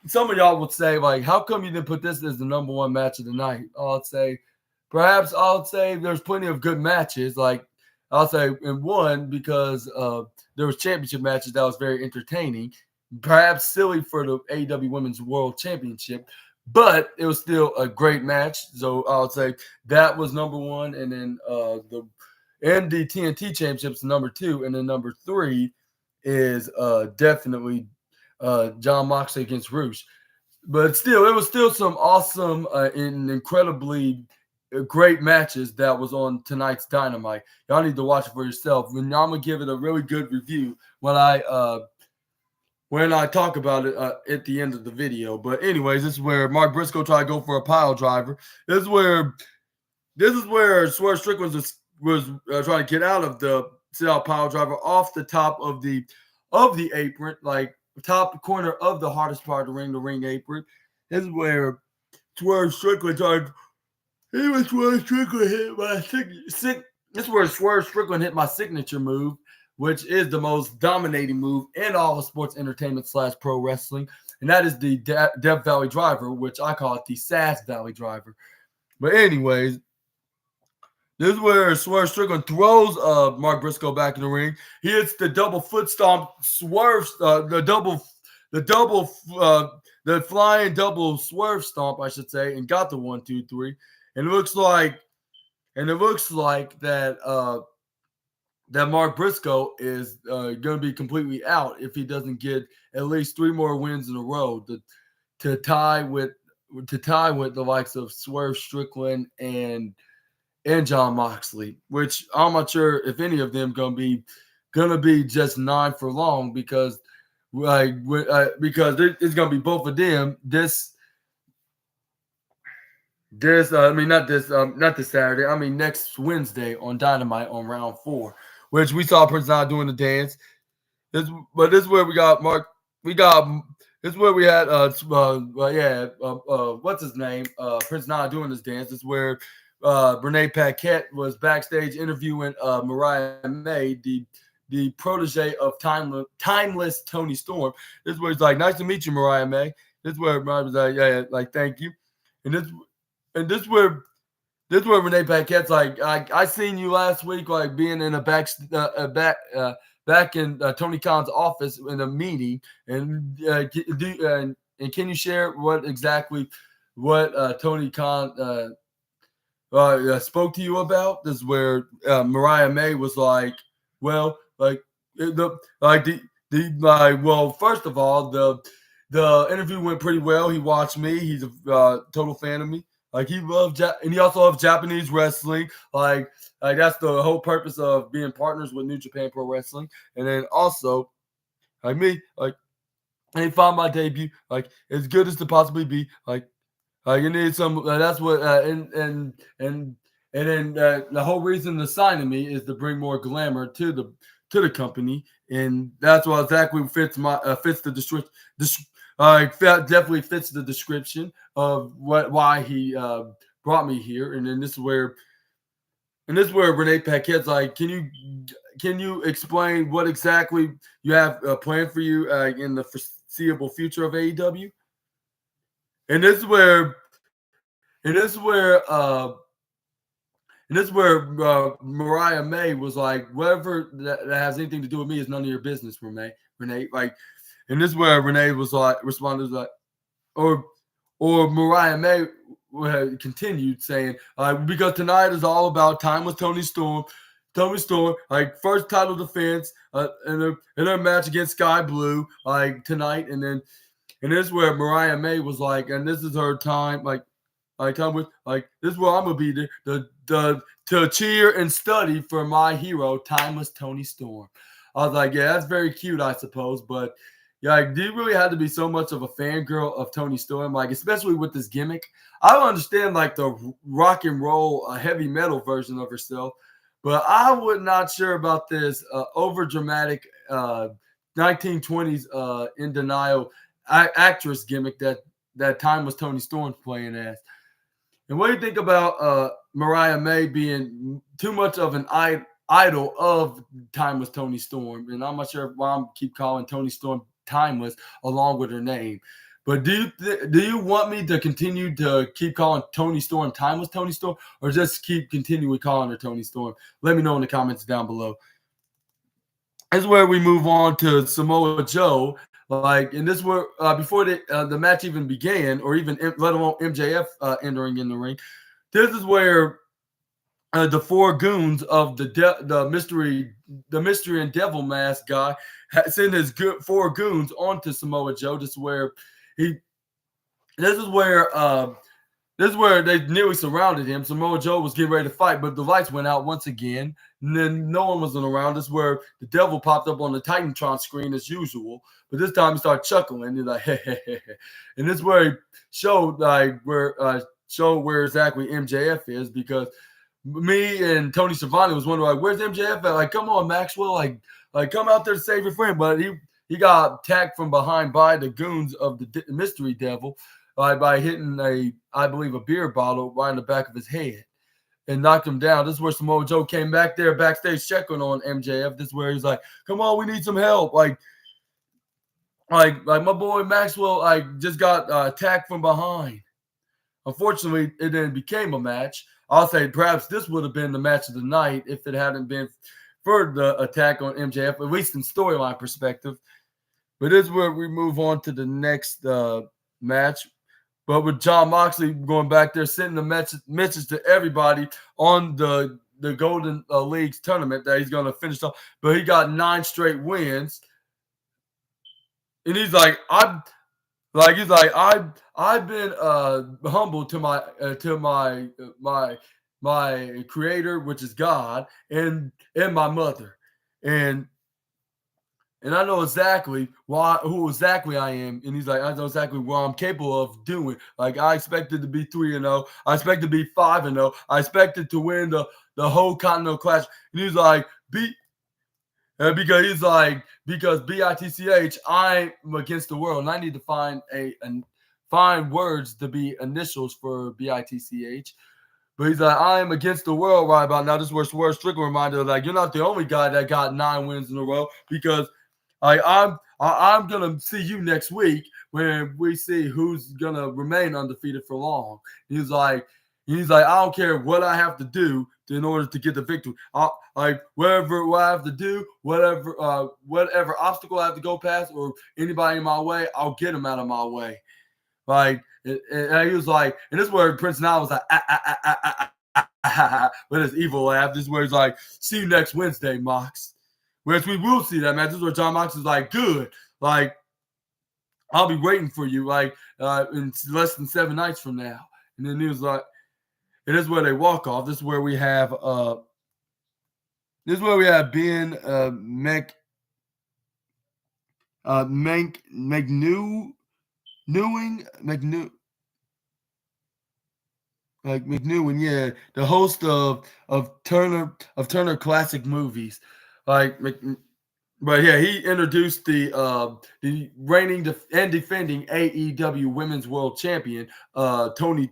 some of y'all would say, like, how come you didn't put this as the number 1 match of the night? I'll say there's plenty of good matches. Like, I'll say, and one, because there was championship matches that was very entertaining. Perhaps silly for the AEW Women's World Championship, but it was still a great match. So I would say that was number 1, and then the TNT Championships number 2, and then number 3 is definitely John Moxley against Rush. But still, it was still some awesome and incredibly great matches that was on tonight's Dynamite. Y'all need to watch it for yourself. And I'm gonna give it a really good review when I talk about it at the end of the video. But anyways, this is where Mark Briscoe tried to go for a pile driver. This is where Swerve Strickland was trying to get out of the sit-out pile driver off the top of the apron, like top corner of the hardest part of the ring apron. This is where Swerve Strickland tried. This is where Swerve Strickland hit my signature move, which is the most dominating move in all of sports entertainment / pro wrestling, and that is the Death Valley Driver, which I call it the Sass Valley Driver. But anyways, this is where Swerve Strickland throws Mark Briscoe back in the ring. He hits the double foot stomp, the flying double swerve stomp, I should say, and got the 1, 2, 3. And it looks like that that Mark Briscoe is going to be completely out if he doesn't get at least 3 more wins in a row to tie with the likes of Swerve Strickland and John Moxley, which I'm not sure if any of them gonna be just 9 for long because it's gonna be both of them not this Saturday. I mean next Wednesday on Dynamite on round 4, which we saw Prince Nana doing the dance. This is where we got Mark. This is where we had what's his name? Prince Nana doing this dance. This is where Renee Paquette was backstage interviewing Mariah May, the protege of timeless Tony Storm. This is where he's like, "Nice to meet you, Mariah May." This is where Mariah was like, "Yeah, like thank you." And this is where Renee Paquette's like, "I seen you last week, like being in back in Tony Khan's office in a meeting, and can you share what Tony Khan spoke to you about?" This is where Mariah May was like, "Well, first of all, the interview went pretty well. He watched me. He's a total fan of me. Like he loved and he also loves Japanese wrestling. Like that's the whole purpose of being partners with New Japan Pro Wrestling. And then also, like me, like he found my debut like as good as to possibly be. Like you need some. That's what and then the whole reason to signing me is to bring more glamour to to the company, and that's what exactly fits the description. Definitely fits the description of why he brought me here, and then this is where Renee Paquette's like, can you explain what exactly you have planned for you in the foreseeable future of AEW? And this is where and this is where Mariah May was like, whatever that has anything to do with me is none of your business, Renee. Like, and this is where Renee was like, responded like, or Mariah May continued saying, because tonight is all about time with Tony Storm. Tony Storm, like first title defense in their match against Sky Blue, like tonight, and this is where Mariah May was like, and this is her time, come with this is where I'm gonna be the to cheer and study for my hero, timeless Tony Storm. I was like, yeah, that's very cute, I suppose, but yeah, like, do you really have to be so much of a fangirl of Tony Storm? Like, especially with this gimmick. I don't understand like the rock and roll heavy metal version of herself, but I would not sure about this over dramatic 1920s in denial actress gimmick that time was Tony Storm playing as. And what do you think about Mariah May being too much of an idol of Timeless Tony Storm? And I'm not sure why I keep calling Tony Storm Timeless along with her name. But do you want me to continue to keep calling Tony Storm Timeless Tony Storm, or just keep continually calling her Tony Storm? Let me know in the comments down below. This is where we move on to Samoa Joe. Like, and this where before the match even began, or even let alone MJF entering in the ring, this is where the four goons of the mystery and devil mask guy sent his four goons onto Samoa Joe. This is where this is where they nearly surrounded him. Samoa Joe was getting ready to fight, but the lights went out once again. And then no one was around. This is where the devil popped up on the Titantron screen as usual. But this time he started chuckling. He's like, hey, hey, hey. And this is where he showed where exactly MJF is, because me and Tony Schiavone was wondering, like, where's MJF at? Like, come on, Maxwell. Like come out there to save your friend. But he got attacked from behind by the goons of the mystery devil by hitting I believe a beer bottle right in the back of his head and knocked him down. This is where Samoa Joe came back there backstage checking on MJF. This is where he's like, come on, we need some help. Like my boy Maxwell just got attacked from behind. Unfortunately, it then became a match. I'll say perhaps this would have been the match of the night if it hadn't been for the attack on MJF, at least in storyline perspective. But this is where we move on to the next match. But with Jon Moxley going back there, sending the message to everybody on the Golden Leagues tournament that he's going to finish off. But he got 9 straight wins. And he's like, I've been humbled to my creator, which is God, and my mother. And I know exactly who exactly I am. And he's like, I know exactly what I'm capable of doing. Like, I expected to be 3-0. I expected to be 5-0. I expected to win the whole Continental Clash. And he's like, because BITCH, I'm against the world. And I need to find words to be initials for BITCH. But he's like, I am against the world right about now. This is where Swerve Strickland reminded, like, you're not the only guy that got 9 wins in a row, because I'm gonna see you next week when we see who's gonna remain undefeated for long. He's like, I don't care what I have to do in order to get the victory. What I have to do, whatever obstacle I have to go past, or anybody in my way, I'll get them out of my way. Like, and he was like, and this is where Prince Nile was like, with his evil laugh. This is where he's like, see you next Wednesday, Mox. Whereas we will see that match. This is where Jon Mox is like, good. Like, I'll be waiting for you, like, in less than 7 nights from now. And then he was like, and this is where they walk off. This is where we have Ben McNewen, yeah, the host of Turner Classic Movies. Like, but yeah, he introduced the reigning and defending AEW Women's World Champion, Tony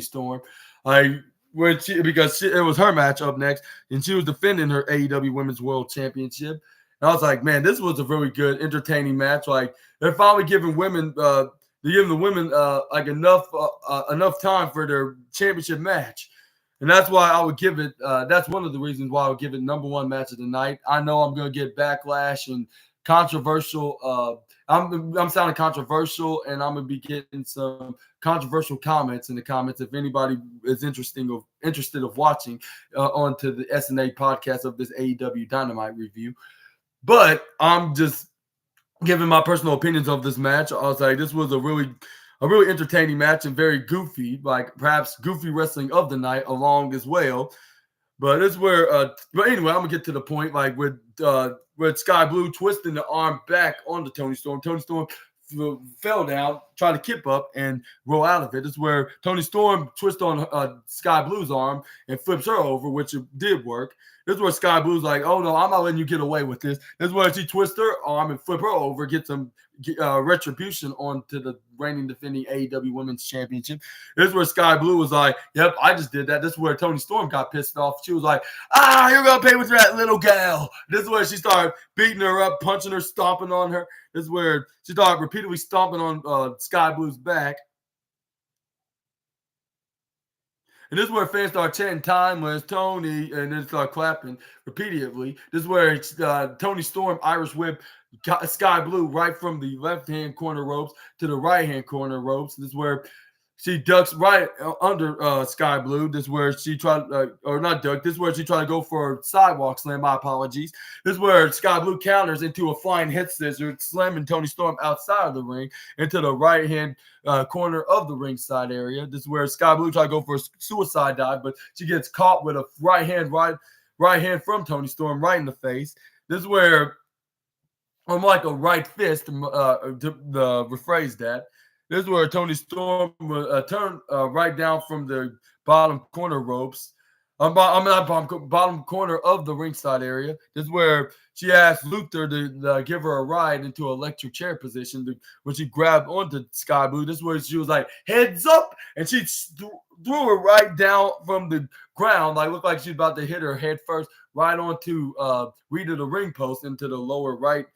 Storm. I because it was her match up next, and she was defending her AEW Women's World Championship. And I was like, man, this was a really good, entertaining match. Like they're finally giving women, like enough time for their championship match. And that's why I would give it. That's one of the reasons why I would give it number one match of the night. I know I'm going to get backlash and controversial. I'm sounding controversial, and I'm going to be getting some controversial comments in the comments. If anybody is interested of watching onto the SNA podcast of this AEW Dynamite review, but I'm just giving my personal opinions of this match. I was like, this was a really entertaining match and very goofy, like perhaps goofy wrestling of the night along as well. But it's where, but anyway, I'm gonna get to the point. Like with Sky Blue twisting the arm back onto Tony Storm. Tony Storm fell down, tried to kip up and roll out of it. It's where Tony Storm twists on Sky Blue's arm and flips her over, which did work. This is where Sky Blue's like, oh no, I'm not letting you get away with this. This is where she twists her arm and flip her over, get some retribution onto the reigning defending AEW Women's Championship. This is where Sky Blue was like, yep, I just did that. This is where Tony Storm got pissed off. She was like, you're going to pay with that little gal. This is where she started beating her up, punching her, stomping on her. This is where she started repeatedly stomping on Sky Blue's back. And this is where fans start chanting "Timeless Tony," and then start clapping repeatedly. This is where Tony Storm Irish whip Sky Blue right from the left-hand corner ropes to the right-hand corner ropes. This is where she ducks right under Sky Blue. This is where she tried, or not duck. This is where she tried to go for a sidewalk slam. My apologies. This is where Sky Blue counters into a flying head scissor, slamming Tony Storm outside of the ring into the right-hand corner of the ringside area. This is where Sky Blue tried to go for a suicide dive, but she gets caught with a right hand from Tony Storm right in the face. This is where, like a right fist, to rephrase that. This is where Tony Storm turned right down from the bottom corner ropes. Bottom corner of the ringside area. This is where she asked Luther to give her a ride into an electric chair position, when she grabbed onto Sky Blue. This is where she was like, heads up, and she threw her right down from the ground. Like, looked like she was about to hit her head first, right onto Rita the ring post into the lower right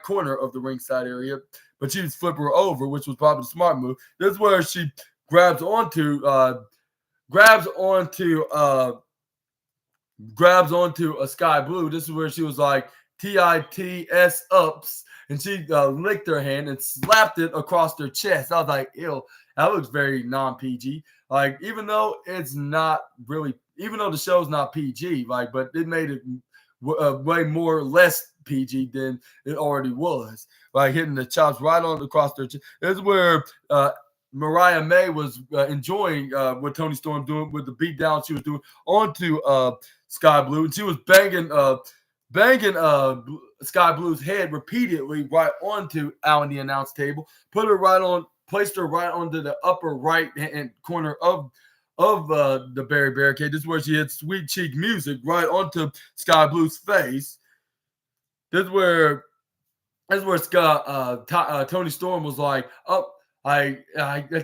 corner of the ringside area. But she just flipped her over, which was probably the smart move. This is where she grabs onto a Sky Blue. This is where she was like TITS ups, and she licked her hand and slapped it across her chest. I was like, ew, that looks very non-PG. Like, even though the show's not PG, like, but it made it way more or less PG than it already was. Like hitting the chops right on across their chest. This is where Mariah May was enjoying what Tony Storm doing with the beatdown she was doing onto Sky Blue, and she was banging Sky Blue's head repeatedly right onto Alan the announce table. Placed her right onto the upper right hand corner of the barricade. This is where she hit Sweet Cheek Music right onto Sky Blue's face. This is where Tony Storm was like, "Oh, I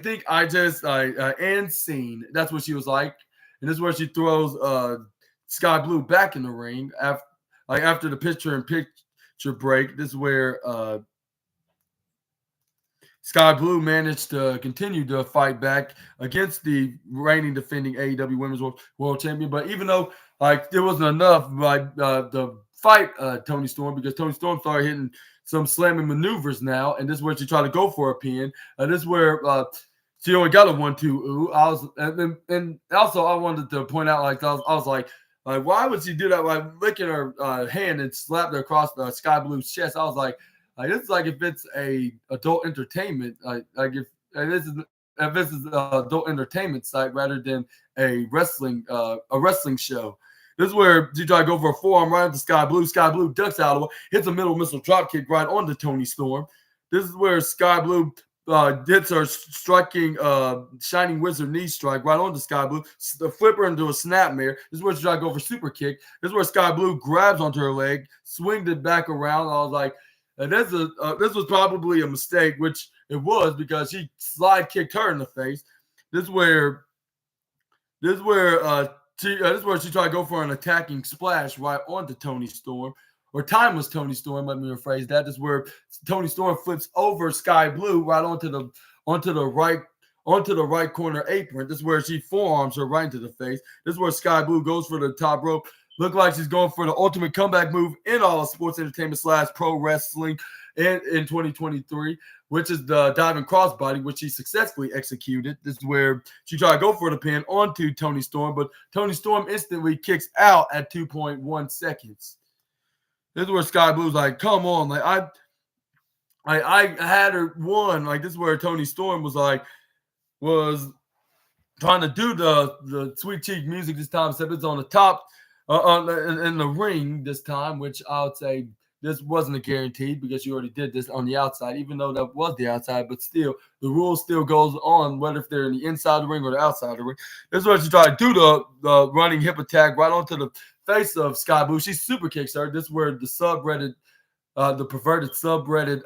think I just end scene." That's what she was like, and this is where she throws Sky Blue back in the ring after the picture break. This is where Sky Blue managed to continue to fight back against the reigning defending AEW Women's World Champion. But even though there wasn't enough to fight Tony Storm, because Tony Storm started hitting some slamming maneuvers now, and this is where she tried to go for a pin. This is where she only got a 1-2 ooh. And also I wanted to point out, I was like, why would she do that? Like licking her hand and slapped her across Sky Blue's chest. I was like, this is like if it's a adult entertainment, if this is an adult entertainment site rather than a wrestling show. This is where she tried to go for a forearm right into Sky Blue. Sky Blue ducks out of it, hits a middle missile drop kick right onto Tony Storm. This is where Sky Blue hits her striking Shining Wizard knee strike right on the Sky Blue. The flipper into a snapmare. This is where she tried to go for super kick. This is where Sky Blue grabs onto her leg, swings it back around. I was like, this was probably a mistake, which it was because she slide kicked her in the face. This is where she tried to go for an attacking splash right onto Toni Storm, or timeless Toni Storm. Let me rephrase that. This is where Toni Storm flips over Sky Blue right onto the right corner apron. This is where she forearms her right into the face. This is where Sky Blue goes for the top rope. Look like she's going for the ultimate comeback move in all of sports entertainment / pro wrestling in 2023, which is the diving crossbody, which she successfully executed. This is where she tried to go for the pin onto Toni Storm, but Toni Storm instantly kicks out at 2.1 seconds. This is where Sky Blue's like, come on, like I had her won. Like, this is where Toni Storm was trying to do the sweet cheek music this time, except it's on the top in the ring this time, which I would say this wasn't a guarantee because you already did this on the outside, even though that was the outside, but still, the rule still goes on, whether if they're in the inside of the ring or the outside of the ring. This is where she tried to do the running hip attack right onto the face of Sky Blue. She super kicks her. This is where the perverted subreddit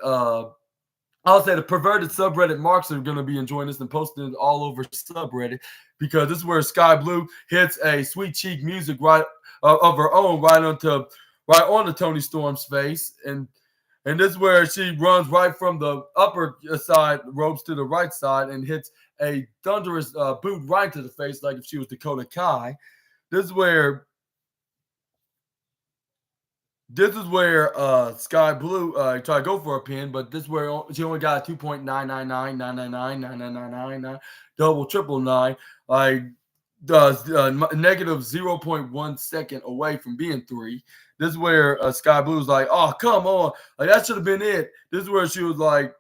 marks are going to be enjoying this and posting it all over subreddit, because this is where Sky Blue hits a sweet cheek music right of her own right onto Toni Storm's face, and this is where she runs right from the upper side ropes to the right side and hits a thunderous boot right to the face, like if she was Dakota Kai. This is where Sky Blue tried to go for a pin, but this is where she only got 2.999999999 double triple nine, like negative 0.1 second away from being 3. This is where Sky Blue's like, oh, come on, like that should have been it. This is where she was like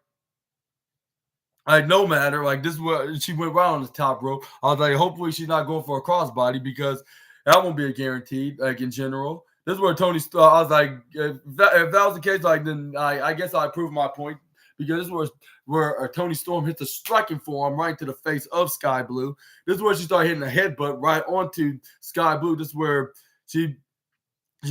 no matter, like this is where she went right on the top rope. I was like, hopefully she's not going for a crossbody, because that won't be a guarantee, like in general. This is where Tony. I was like, if that was the case, like then I guess I proved my point, because this is where Toni Storm hits a striking forearm right to the face of Sky Blue. This is where she started hitting a headbutt right onto Sky Blue. This is where she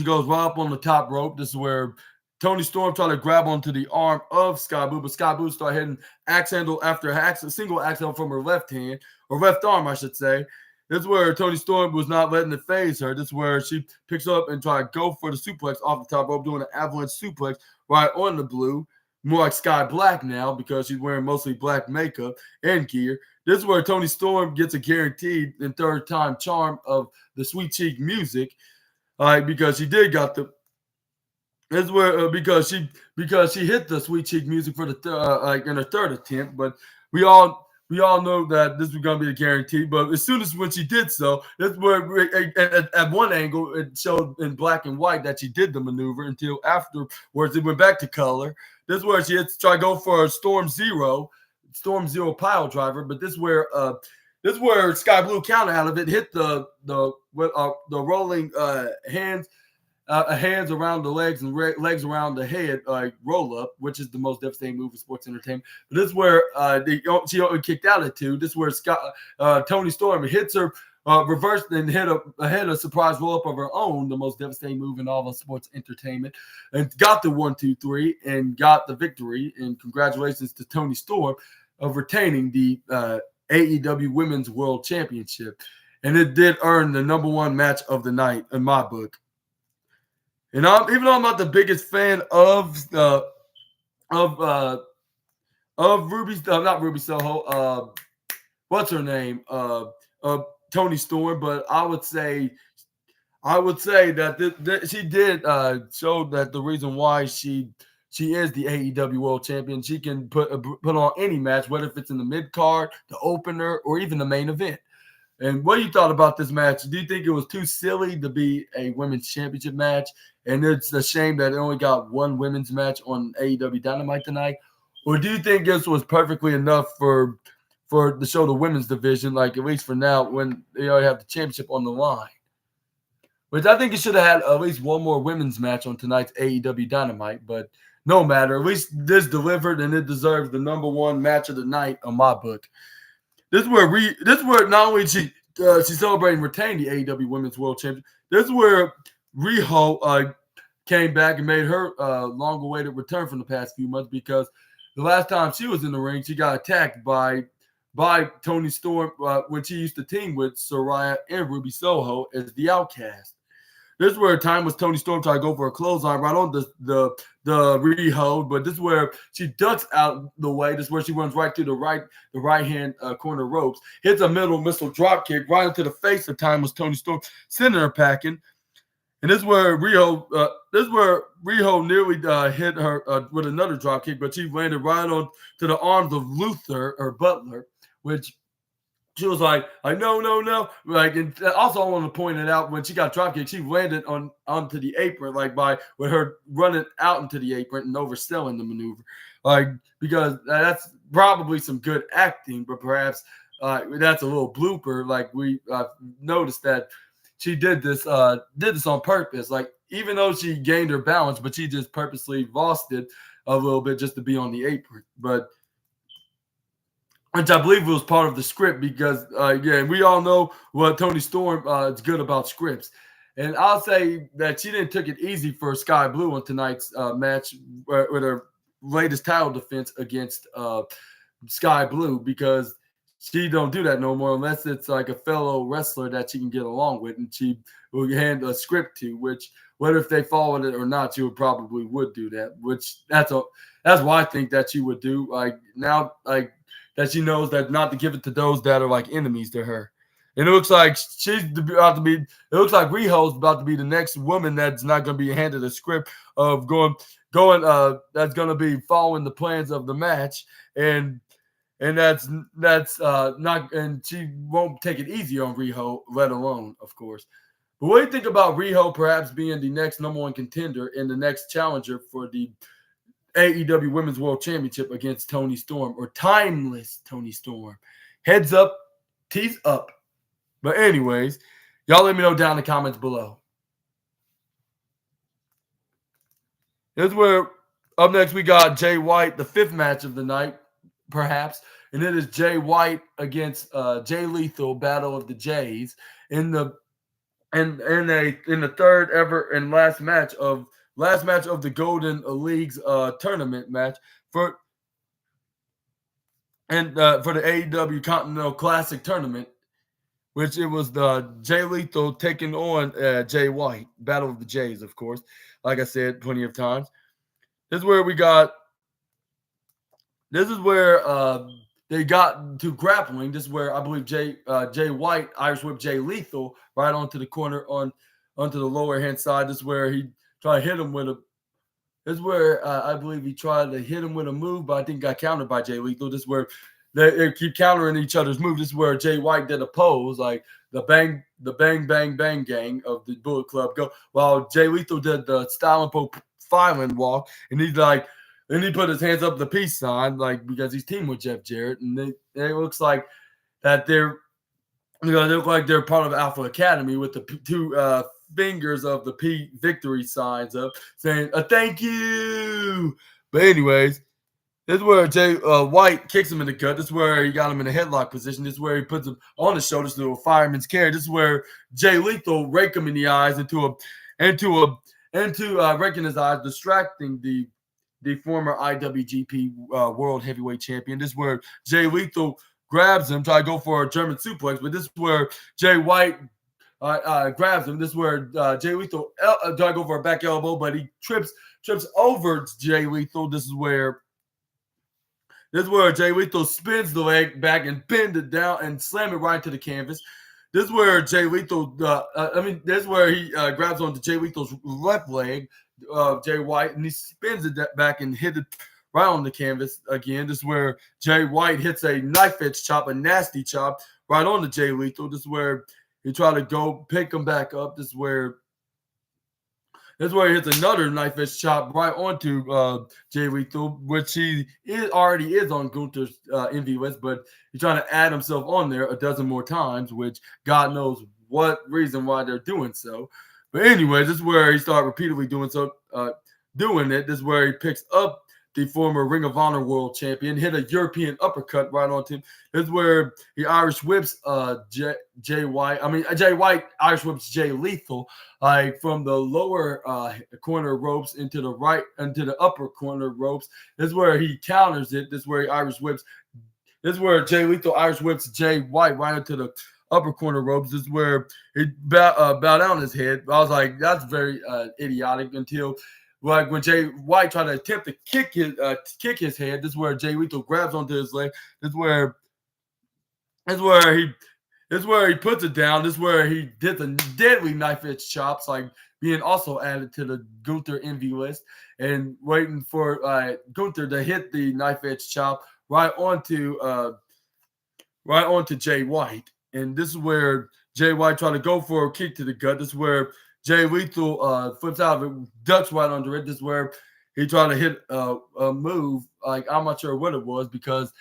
goes right up on the top rope. This is where Toni Storm tried to grab onto the arm of Sky Blue, but Sky Blue started hitting axe handle after single axe handle from her left hand, or left arm, I should say. This is where Toni Storm was not letting it phase her. This is where she picks up and tries to go for the suplex off the top rope, doing an avalanche suplex right on the Blue. More like Sky Black now, because she's wearing mostly black makeup and gear. This is where Toni Storm gets a guaranteed and third time charm of the sweet cheek music, because she did got the. This is where because she hit the sweet cheek music for the in her third attempt, but we all know that this was going to be a guarantee. But as soon as when she did so, that's where at one angle it showed in black and white that she did the maneuver, until afterwards it went back to color. This is where she tried to go for a Storm Zero pile driver, but this is where Sky Blue counter out of it, hit the rolling hands around the legs and legs around the head, like roll up, which is the most devastating move in sports entertainment. But this is where she kicked out at 2. This is where Toni Storm hits her reversed and hit a surprise roll up of her own, the most devastating move in all of sports entertainment, and got the 1, 2, 3 and got the victory. And congratulations to Toni Storm of retaining the AEW Women's World Championship. And it did earn the number 1 match of the night in my book. And even though I'm not the biggest fan of Ruby, not Ruby Soho, what's her name? Toni Storm, but I would say that she did show that the reason why she is the AEW World Champion. She can put on any match, whether if it's in the mid card, the opener, or even the main event. And what you thought about this match? Do you think it was too silly to be a women's championship match? And it's a shame that it only got one women's match on AEW Dynamite tonight? Or do you think this was perfectly enough for the show the women's division, like at least for now, when they already have the championship on the line? Which I think it should have had at least one more women's match on tonight's AEW Dynamite, but no matter. At least this delivered, and it deserves the #1 match of the night on my book. This is where not only she's celebrating retaining the AEW Women's World Championship. This is where Riho came back and made her long-awaited return from the past few months, because the last time she was in the ring, she got attacked by Toni Storm when she used to team with Saraya and Ruby Soho as the Outcast. This is where time was Toni Storm trying to go for a clothesline right on the Riho, but this is where she ducks out the way. This is where she runs right to the right hand corner ropes, hits a middle missile drop kick right into the face of time was Toni Storm, sending her packing. And this is where Riho nearly hit her with another drop kick, but she landed right on to the arms of Luther or Butler, which she was like no. Like, and also I want to point it out, when she got drop kicked, she landed onto the apron, like with her running out into the apron and overselling the maneuver. Like, because that's probably some good acting, but perhaps that's a little blooper. Like, we noticed that she did this on purpose. Like, even though she gained her balance, but she just purposely lost it a little bit just to be on the apron. But which I believe was part of the script, because we all know what Toni Storm is good about scripts. And I'll say that she didn't take it easy for Sky Blue on tonight's match with her latest title defense against Sky Blue, because she don't do that no more unless it's like a fellow wrestler that she can get along with, and she will hand a script to, which whether if they followed it or not, she probably would do that, which that's what I think that she would do. Like, now, like, that she knows that not to give it to those that are like enemies to her. And it looks like it looks like Riho's about to be the next woman that's not going to be handed a script of going that's going to be following the plans of the match, and that's not, and she won't take it easy on Riho, let alone, of course. But what do you think about Riho perhaps being the next #1 contender and the next challenger for the AEW Women's World Championship against Toni Storm, or timeless Toni Storm? Heads up, tease up. But anyways, y'all let me know down in the comments below. Here's where, up next, we got Jay White, the 5th match of the night, perhaps. And it is Jay White against Jay Lethal, Battle of the Jays, in the third ever and last match of the Golden League's tournament match for the AEW Continental Classic tournament, which it was the Jay Lethal taking on Jay White, Battle of the Jays, of course. Like I said plenty of times. This is where they got to grappling. This is where I believe Jay White Irish whipped Jay Lethal right onto the corner onto the lower hand side. This is where he tried to hit him with a. This is where I believe he tried to hit him with a move, but I think got countered by Jay Lethal. This is where they keep countering each other's moves. This is where Jay White did a pose, like the bang bang gang of the Bullet Club go, while Jay Lethal did the style and profiling walk, and he's like. And he put his hands up the peace sign, like, because he's teamed with Jeff Jarrett, and it looks like that they look like they're part of Alpha Academy with the two fingers of the P victory signs up, saying thank you. But anyways, this is where Jay White kicks him in the gut. This is where he got him in a headlock position. This is where he puts him on his shoulders to a fireman's carry. This is where Jay Lethal rake him in the eyes into raking his eyes, distracting the former IWGP World Heavyweight Champion. This is where Jay Lethal grabs him, try to go for a German suplex, but this is where Jay White grabs him. This is where Jay Lethal try to go for a back elbow, but he trips over Jay Lethal. This is where Jay Lethal spins the leg back and pinned it down and slam it right to the canvas. This is where Jay Lethal, this is where he grabs onto Jay Lethal's left leg, Jay White, and he spins it back and hit it right on the canvas again. This is where Jay White hits a knife edge chop, a nasty chop, right on to Jay Lethal. This is where he tried to go pick him back up. This is where he hits another knife edge chop right onto Jay Lethal, which he already is on Gunther's MV list, but he's trying to add himself on there a dozen more times, which God knows what reason why they're doing so. But anyway, this is where he started repeatedly doing so. doing it. This is where he picks up the former Ring of Honor World Champion, hit a European uppercut right onto him. This is where he Irish whips Jay White. Jay White Irish whips Jay Lethal from the lower corner ropes into the upper corner ropes. This is where he counters it. This is where he Irish whips. This is where Jay Lethal Irish whips Jay White right into the upper corner ropes. This is where he bow down his head. I was like, that's very idiotic until when Jay White tried to attempt to kick his head. This is where Jay Lethal grabs onto his leg. This is where he puts it down. This is where he did the deadly knife edge chops, being also added to the Gunther envy list, and waiting for Gunther to hit the knife edge chop right onto Jay White. And this is where Jay White tried to go for a kick to the gut. This is where Jay Lethal flips out of it, ducks right under it. This is where he tried to hit a move. I'm not sure what it was because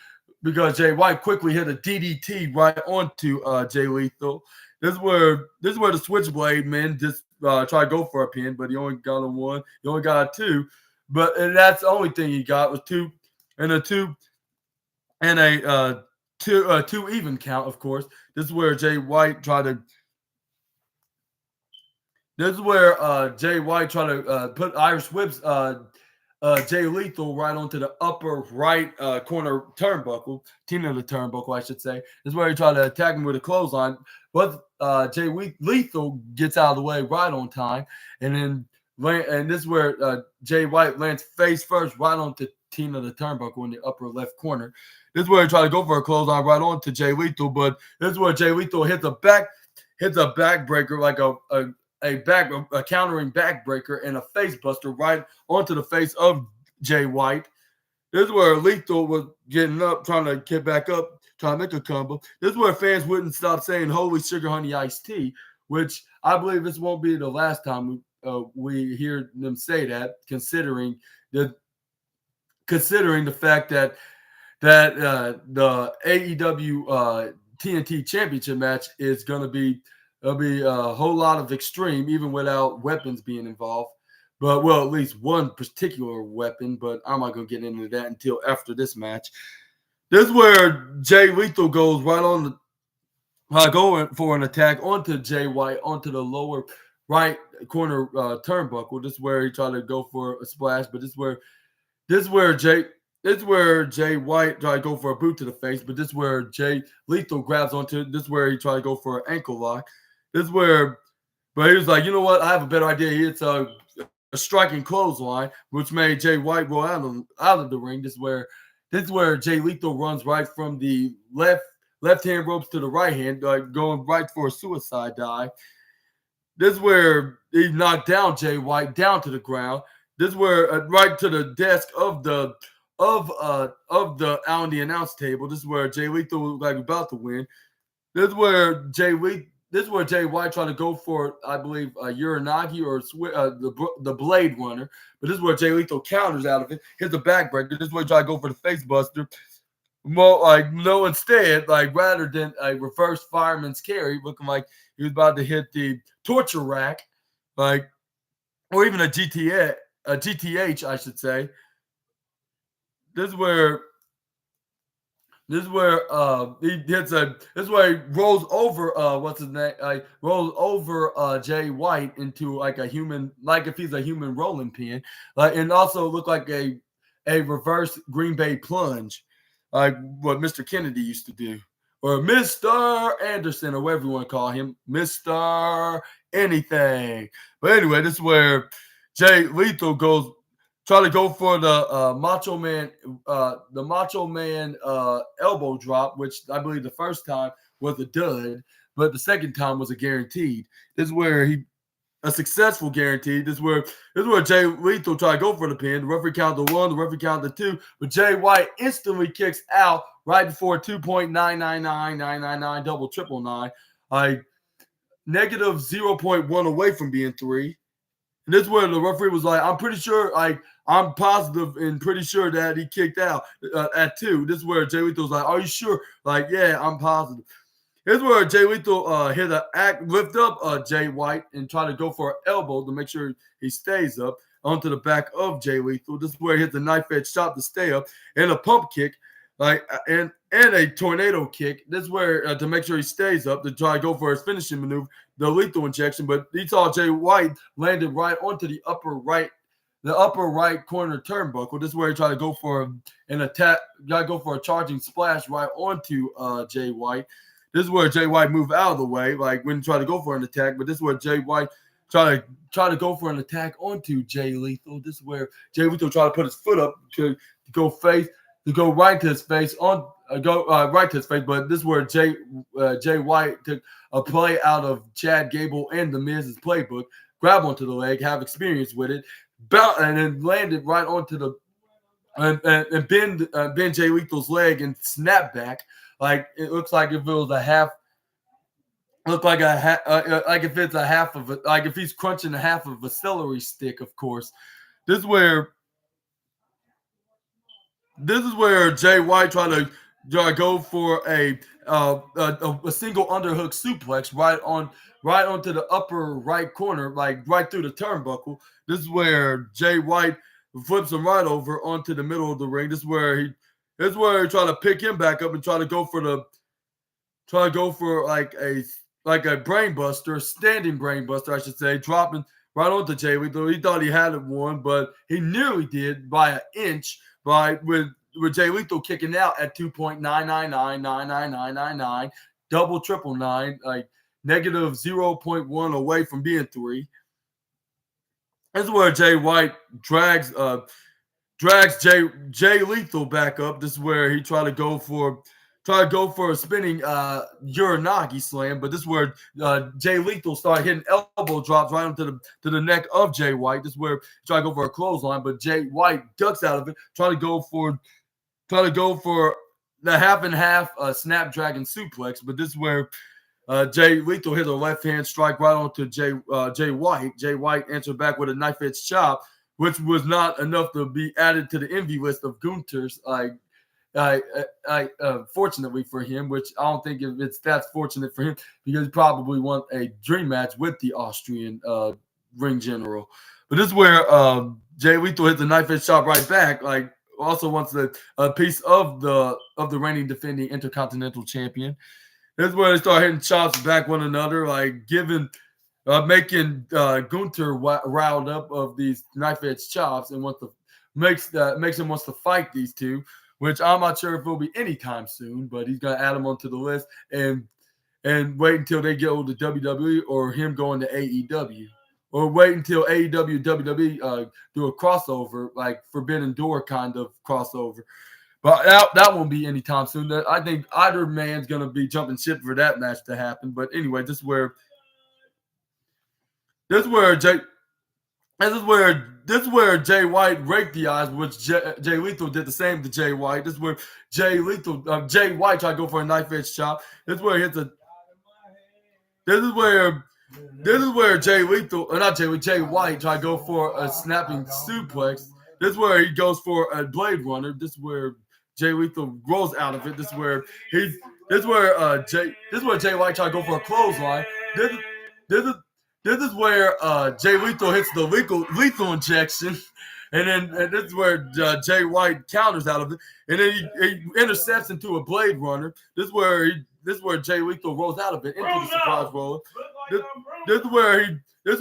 Jay White quickly hit a DDT right onto Jay Lethal. This is where the Switchblade men just try to go for a pin, but he only got a one. He only got a two, and that's the only thing he got was two even count. Of course, this is where Jay White tried to. This is where Jay White tried to put Irish whips Jay Lethal right onto the upper right corner turnbuckle, of the turnbuckle, I should say. This is where he tried to attack him with a clothesline, but Jay Lethal gets out of the way right on time, and this is where Jay White lands face first right onto of the turnbuckle in the upper left corner. This is where he tried to go for a clothesline right onto Jay Lethal, but this is where Jay Lethal hits a backbreaker like a countering backbreaker and a face buster right onto the face of Jay White. This is where Lethal was getting up, trying to get back up, trying to make a combo. This is where fans wouldn't stop saying "Holy sugar honey iced tea," which I believe this won't be the last time we hear them say that, considering the fact that the AEW TNT Championship match is going to be a whole lot of extreme, even without weapons being involved. But at least one particular weapon. But I'm not going to get into that until after this match. This is where Jay Lethal goes right on going for an attack onto Jay White onto the lower right corner turnbuckle. This is where he tried to go for a splash, but this is where Jay White tried to go for a boot to the face, but this is where Jay Lethal grabs onto it. This is where he tried to go for an ankle lock. This is where, but he was like, you know what? I have a better idea. It's a striking clothesline, which made Jay White roll out of the ring. This is where Jay Lethal runs right from the left hand ropes to the right hand, going right for a suicide dive. This is where he knocked down Jay White down to the ground. This is where right to the desk of the on the announce table. This is where Jay Lethal was about to win. This is where Jay White tried to go for, I believe, Uranagi or the Blade Runner. But this is where Jay Lethal counters out of it, hits the backbreaker. This is where he tried to go for the face buster. Well, instead, rather than a reverse fireman's carry, looking like he was about to hit the torture rack, or even a GTH, I should say. This is where he rolls over what's his name? Rolls over Jay White into a human, if he's a human rolling pin, and also look like a reverse Green Bay plunge, like what Mr. Kennedy used to do, or Mr. Anderson, or whatever you want to call him, Mr. Anything. But anyway, this is where Jay Lethal try to go for the Macho Man elbow drop, which I believe the first time was a dud, but the second time was a guaranteed. This is where a successful guaranteed. This is where Jay Lethal tried to go for the pin. The referee counted the 1, the referee counted the 2, but Jay White instantly kicks out right before 2.999999 double triple nine, negative 0.1 away from being 3. And this is where the referee was like, I'm pretty sure, I'm positive and pretty sure that he kicked out at 2. This is where Jay Lethal was like, are you sure? Yeah, I'm positive. Here's where Jay Lethal hit lift up Jay White and try to go for an elbow to make sure he stays up onto the back of Jay Lethal. This is where he hit the knife edge shot to stay up and a pump kick, and a tornado kick. This is where to make sure he stays up to try to go for his finishing maneuver, the lethal injection. But he saw Jay White landed right onto the upper right corner turnbuckle. This is where he tried to go for an attack, got to go for a charging splash right onto Jay White. This is where Jay White moved out of the way, like when he tried to go for an attack. But this is where Jay White tried to go for an attack onto Jay Lethal. This is where Jay Lethal tried to put his foot up to go right to his face right to his face. But this is where Jay White took a play out of Chad Gable and The Miz's playbook, grab onto the leg, have experience with it, and then landed right onto the and bend Jay Lethal's leg and snap back. Like it looks like if it was a half, look like like if it's a half of it, like if he's crunching a half of a celery stick. Of course, this is where Jay White tried to go for a single underhook suplex right onto the upper right corner, like right through the turnbuckle. This is where Jay White flips him right over onto the middle of the ring. This is where he tried to pick him back up and try to go for like a brain buster, standing brain buster, I should say, dropping right onto Jay Lethal. He thought he had it won, but he nearly did by an inch with Jay Lethal kicking out at 2.9999999, double triple nine, like negative 0.1 away from being 3. This is where Jay White drags Jay Lethal back up. This is where he tried to go for a spinning Uranagi slam, but this is where Jay Lethal started hitting elbow drops right onto the neck of Jay White. This is where he tried to go for a clothesline, but Jay White ducks out of it, trying to go for the half and half snapdragon suplex. But this is where Jay Lethal hit a left hand strike right onto Jay White. Jay White answered back with a knife edge chop, which was not enough to be added to the envy list of Gunther's. Fortunately for him, which I don't think it's that fortunate for him, because he probably won a dream match with the Austrian ring general. But this is where Jay Lethal hits the knife edge chop right back. Like also wants a piece of the reigning defending Intercontinental Champion. This is where they start hitting chops back one another, like making Gunther riled up of these knife edge chops and makes him wants to fight these two, which I'm not sure if it'll be anytime soon, but he's gonna add them onto the list and wait until they go to WWE or him going to AEW, or wait until AEW WWE do a crossover, like Forbidden Door kind of crossover. But that won't be anytime soon. I think either man's gonna be jumping ship for that match to happen. But anyway, this is where Jay White raked the eyes, which Jay Lethal did the same to Jay White. This is where Jay White tried to go for a knife edge chop. This is where he hits a. This is where Jay White tried to go for a snapping suplex. This is where he goes for a Blade Runner. This is where Jay Lethal rolls out of it. This is where Jay White tried to go for a clothesline. This is where Jay Lethal hits the lethal injection, and this is where Jay White counters out of it, and then he intercepts into a Blade Runner. This is where Jay Lethal rolls out of it into the surprise roller. This is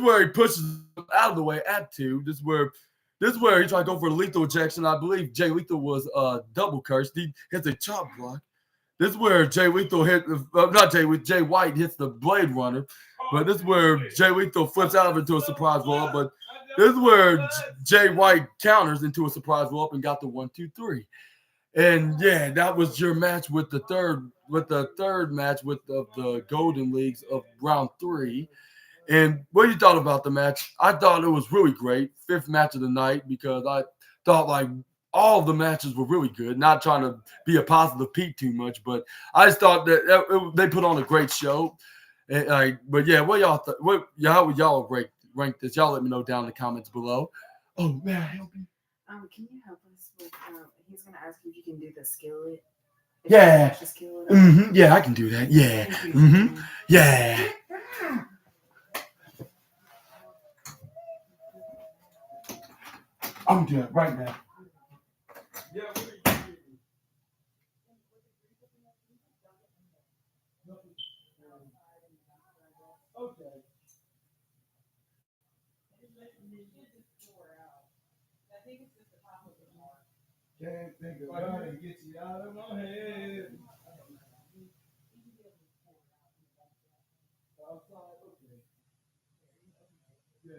where he pushes him out of the way at 2. This is where he tried to go for a lethal injection. I believe Jay Lethal was double cursed. He hits a chop block. This is where Jay White hits the Blade Runner. But this is where Jay Lethal flips out of it into a surprise roll-up. But this is where Jay White counters into a surprise roll-up and got the 1, 2, 3. And yeah, that was your match with the third match with the Golden Leagues of round 3. And what you thought about the match? I thought it was really great. 5th match of the night, because I thought like all of the matches were really good. Not trying to be a positive Pete too much, but I just thought that they put on a great show. But yeah, what y'all how would y'all rank this? Y'all let me know down in the comments below. Oh, may I help you? Can you help us with? He's gonna ask you if you can do the skillet. Yeah. Yeah, I can do that. Yeah. Yeah. I'm doing it right now. Yeah. Okay. Can't think about it. Get you out of my head. Okay. Yeah.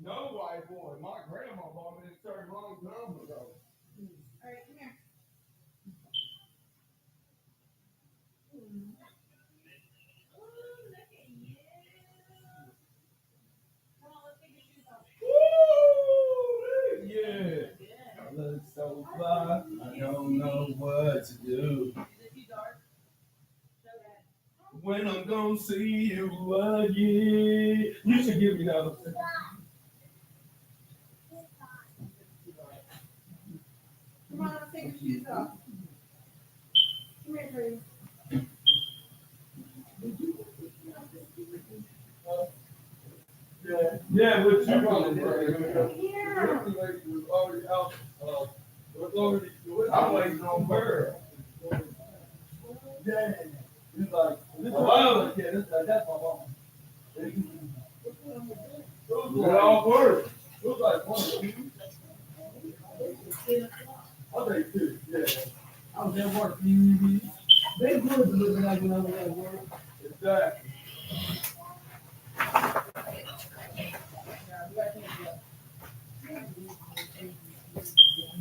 No white boy. My grandma bought me this shirt a long time ago. All right, come here. Woo! Yeah. I look so fly. I don't know what to do. When I'm gonna see you again. You should give me those. Come on, let's take your shoes off. Come here, Trey. Yeah, what you running? Yeah. Already out. I'm waiting on her. Yeah. He's like, this wow. Yeah, that's my mom. It all works. Looks like one. I think two. Yeah. I was at work. They good looking like when I was at work. Exactly.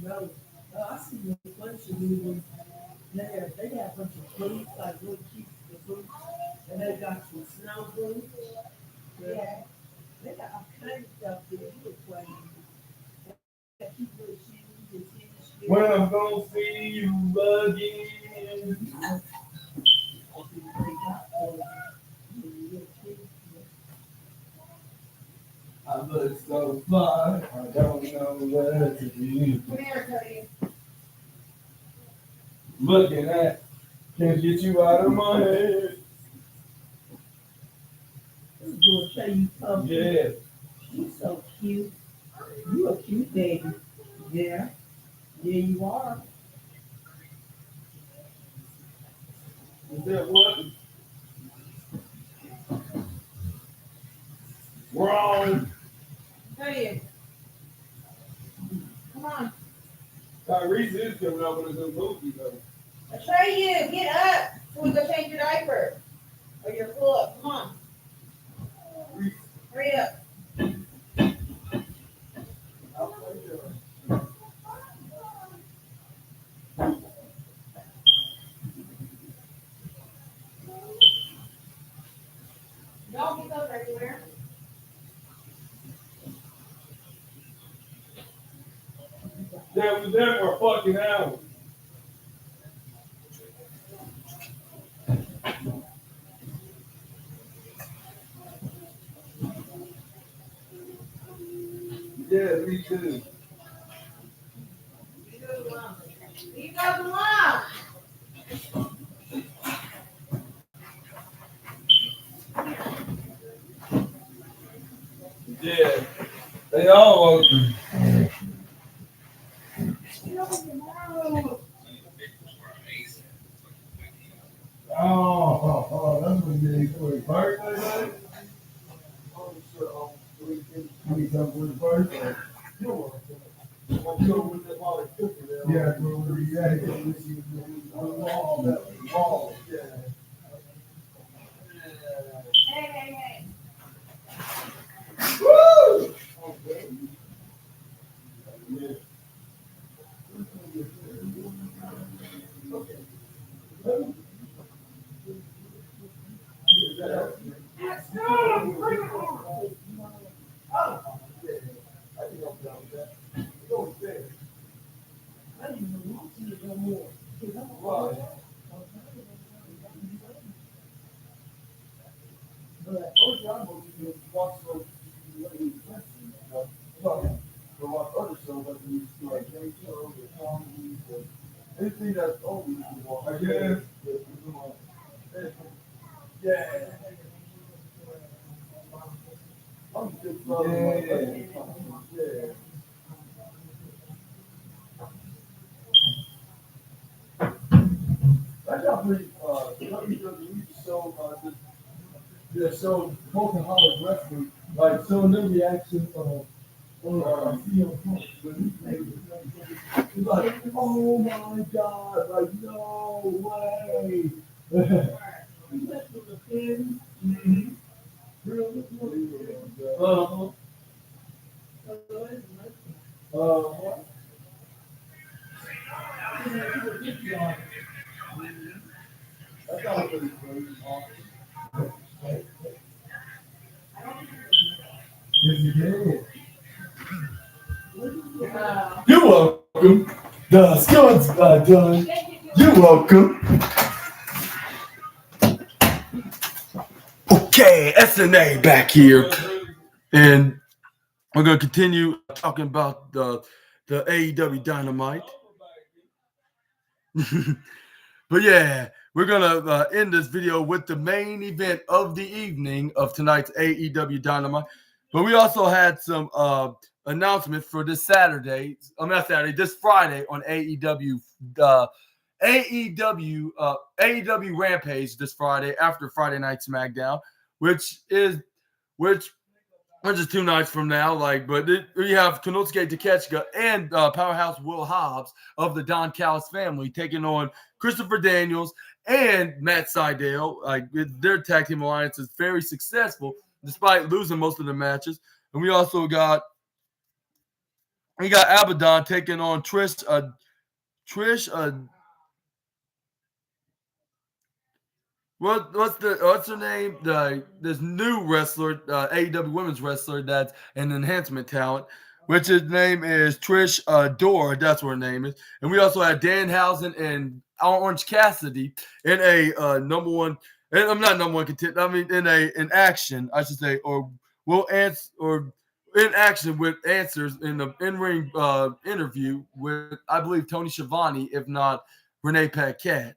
No, I see a bunch of people. They got a bunch of fruits, like little cute fruits, and they got some snow fruits. Yeah. They got all kinds of stuff there. You look funny. They got cute little shoes and tennis shoes. When I'm gonna see you again. I look so fly, I don't know what to do. Come here, Cody. Looking at, can't get you out of my head. This is gonna show you something. Yeah. You're so cute. You a cute baby. Yeah. Yeah, you are. Is that what? Wrong. Hey. Come on. Tyrese is coming out with a good movie, though. I try you. Get up so we go change your diaper. Or you're full up. Come on. Hurry up. Y'all get those everywhere. That was there for a fucking hour. Yeah, me too. You got the line. Yeah, they all open. Oh, that's what you did for his birthday, buddy? Oh, sure. You need something for his birthday? Yeah, where you at? On the wall. Yeah. Hey. Woo! Okay. Yeah. Okay. Let's go! Bring it on! Oh! Yeah. I think I'm done with that. Go upstairs. I didn't even want to see it no more. Right. But also, I'm going to watch those. Well, watch other So whether you like game shows or comedy or anything that's only you want, I guess. Yeah. I'm just yeah. I got pretty WWE show show broken hearted wrestling, like showing them reaction on CM Punk when he played with them. It's like, oh my god, like no way. Mhm. Uh-huh. Uh-huh. That's not really crazy. Yes, you did. You're welcome. The skill's done. You're welcome. Okay, SNA back here. And we're going to continue talking about the AEW Dynamite. But yeah, we're going to end this video with the main event of the evening of tonight's AEW Dynamite. But we also had some announcements for this Saturday. Not Saturday, this Friday on AEW. AEW Rampage this Friday after Friday Night SmackDown, which is 2 nights from now. We have Konosuke Takeshita and Powerhouse Will Hobbs of the Don Callis family taking on Christopher Daniels and Matt Sydal. Their tag team alliance is very successful despite losing most of the matches. And we also got Abaddon taking on Trish. What's her name? This new wrestler, AEW women's wrestler that's an enhancement talent, which his name is Trish Dora. That's what her name is. And we also had Danhausen and Orange Cassidy in a number one. And I'm not number one contender. I mean, in action, I should say, or in action with answers in the in-ring interview with, I believe, Tony Schiavone, if not Renee Paquette.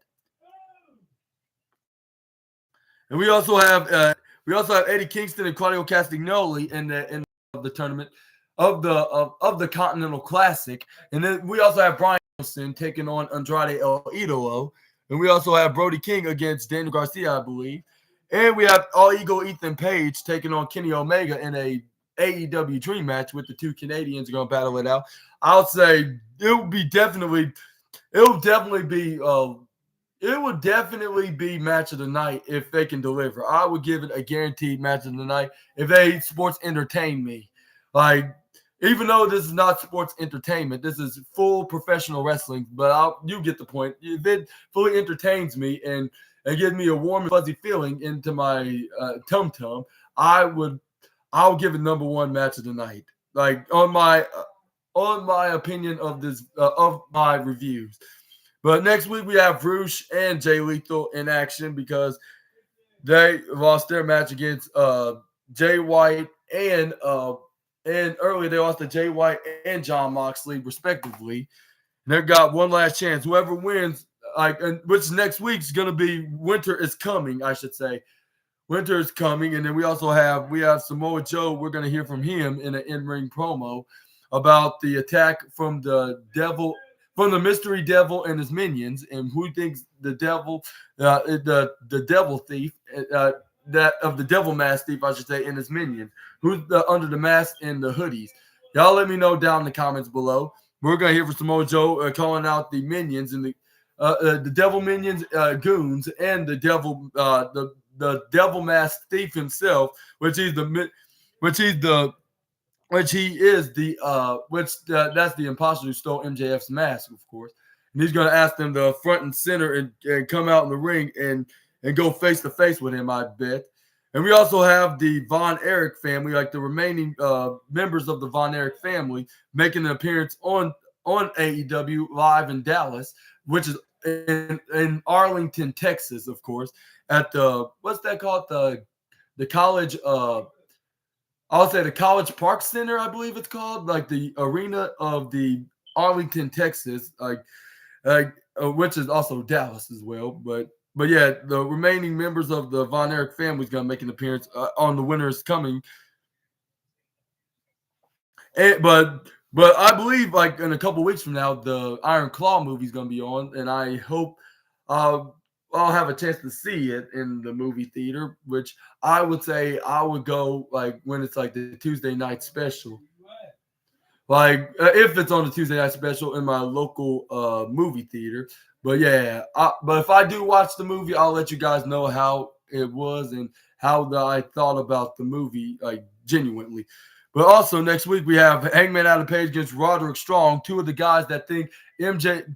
And we also have Eddie Kingston and Claudio Castagnoli in the tournament of the Continental Classic. And then we also have Brian Danielson taking on Andrade El Idolo. And we also have Brody King against Daniel Garcia, I believe. And we have All Eagle Ethan Page taking on Kenny Omega in a AEW Dream match with the two Canadians going to battle it out. I'll say it would definitely be match of the night if they can deliver. I would give it a guaranteed match of the night if they sports entertain me. Even though this is not sports entertainment, this is full professional wrestling, but you get the point. If it fully entertains me and gives me a warm and fuzzy feeling into my tum-tum, I'll give it number one match of the night. On my opinion of this of my reviews. But next week we have Roosh and Jay Lethal in action because they lost their match against Jay White and earlier they lost to Jay White and John Moxley respectively. And they've got one last chance. Whoever wins, which next week's gonna be Winter is Coming, I should say. Winter is coming, and then we also have Samoa Joe. We're gonna hear from him in an in-ring promo about the attack from the devil. From the mystery devil and his minions, and who thinks the devil, the devil thief, that of the devil mask thief, I should say, and his minions, who's under the mask and the hoodies. Y'all let me know down in the comments below. We're gonna hear from Samoa Joe calling out the minions and the devil minions, goons, and the devil, the devil mask thief himself, which he is that's the imposter who stole MJF's mask, of course. And he's going to ask them to front and center and come out in the ring and go face to face with him, I bet. And we also have the Von Erich family, the remaining members of the Von Erich family, making an appearance on AEW Live in Dallas, which is in Arlington, Texas, of course, at the what's that called, the college. I'll say the College Park Center, I believe it's called, like the arena of the Arlington, Texas, which is also Dallas as well. But yeah, the remaining members of the Von Erich family is going to make an appearance on the Winter is Coming. But I believe like in a couple weeks from now, the Iron Claw movie is going to be on, and I hope uh, I'll have a chance to see it in the movie theater. Which I would say I would go like when it's like the Tuesday night special, like if it's on the Tuesday night special in my local movie theater. But yeah, but if I do watch the movie, I'll let you guys know how it was and how I thought about the movie, like genuinely. But also next week we have Hangman Adam Page against Roderick Strong, two of the guys that think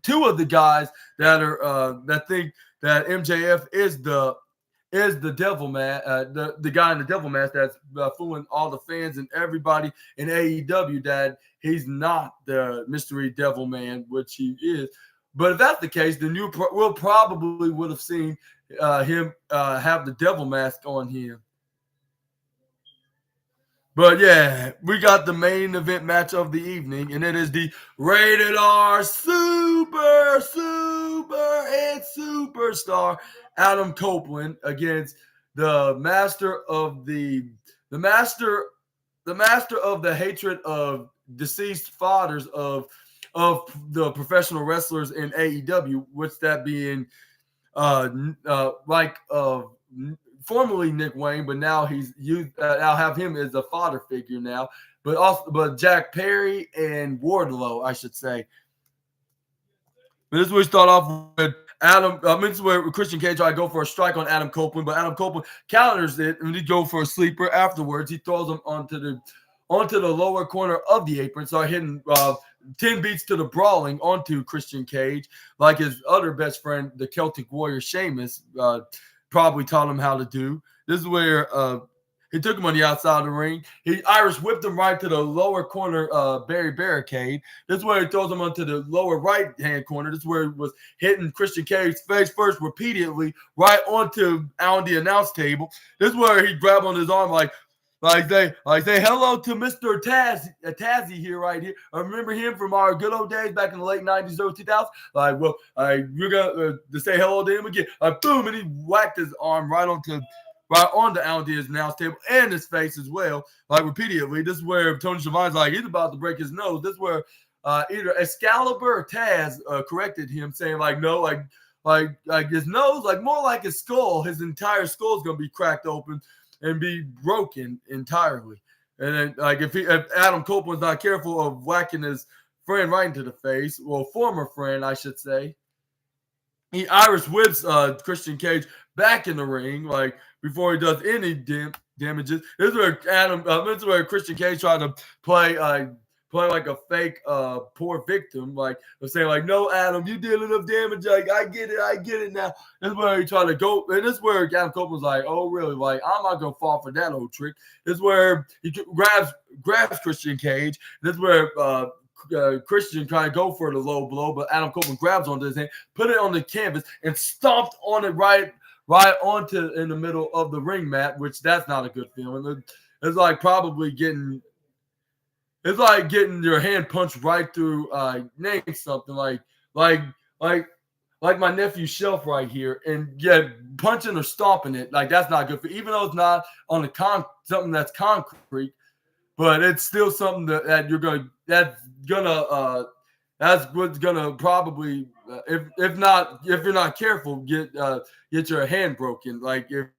two of the guys that are that think that MJF is the devil man, the guy in the devil mask that's fooling all the fans and everybody in AEW that he's not the mystery devil man, which he is. But if that's the case, then we'll probably would have seen him have the devil mask on him. But yeah, we got the main event match of the evening, and it is the Rated R Super and Superstar Adam Copeland against the master of the master of the hatred of deceased fathers of the professional wrestlers in AEW, which that being formerly Nick Wayne, but now I'll have him as a father figure now. But Jack Perry and Wardlow, I should say. But this is where we start off with Adam. This is where Christian Cage tried to go for a strike on Adam Copeland, but Adam Copeland counters it and he go for a sleeper. Afterwards, he throws him onto the lower corner of the apron, start hitting 10 beats to the brawling onto Christian Cage, like his other best friend, the Celtic Warrior Sheamus, probably taught him how to do. This is where he took him on the outside of the ring. He Irish whipped him right to the lower corner barricade. This is where he throws him onto the lower right-hand corner. This is where he was hitting Christian Cage face first repeatedly right on the announce table. This is where he grabbed on his arm like say hello to Mr. Tazzy here right here. I remember him from our good old days back in the late 90s, early 2000s. You're going to say hello to him again. Boom, and he whacked his arm right onto his announce table and his face as well, like repeatedly. This is where Tony Schiavone's like, he's about to break his nose. This is where either Excalibur or Taz corrected him, saying like, no, like his nose, like more like his skull. His entire skull is going to be cracked open and be broken entirely. And then, like, if Adam Copeland's not careful of whacking his friend right into the face, well, former friend, I should say, he Irish whips Christian Cage back in the ring, like before he does any damages. This is where Christian Cage tried to play like a fake poor victim, like saying like, no, Adam, you did enough damage. Like, I get it now. This is where he tried to go, and this is where Adam Copeland's like, oh really? Like, I'm not gonna fall for that old trick. This is where he grabs Christian Cage. This is where Christian trying to go for the low blow, but Adam Copeland grabs onto his hand, put it on the canvas, and stomped on it right onto in the middle of the ring mat, which that's not a good feeling. It's like probably getting. It's like getting your hand punched right through. Name something like my nephew's shelf right here, and yeah, punching or stomping it, like that's not good for. Even though it's not on the something that's concrete, but it's still something that's what's gonna probably if you're not careful get your hand broken. Like if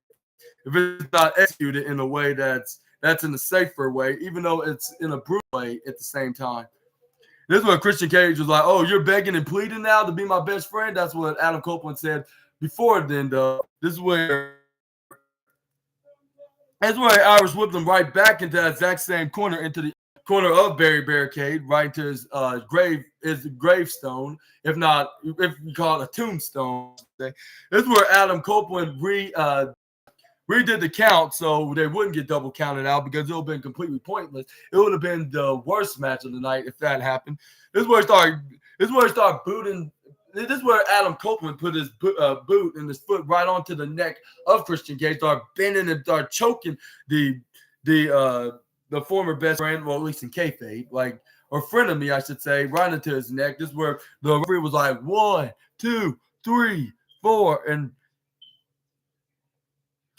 it's not executed in a way that's in a safer way, even though it's in a brutal way at the same time. This is what Christian Cage was like, oh, you're begging and pleading now to be my best friend? That's what Adam Copeland said before then, though. This is where Irish whipped him right back into that exact same corner, into the corner of Barricade, right into his gravestone, if you call it a tombstone. This is where Adam Copeland redid the count so they wouldn't get double counted out because it would have been completely pointless. It would have been the worst match of the night if that happened. This is where he started booting. This is where Adam Copeland put his boot and his foot right onto the neck of Christian Cage, started bending and started choking the the former best friend, well, at least in kayfabe, like, or friend of me, I should say, right into his neck. This is where the referee was like 1, 2, 3, 4, and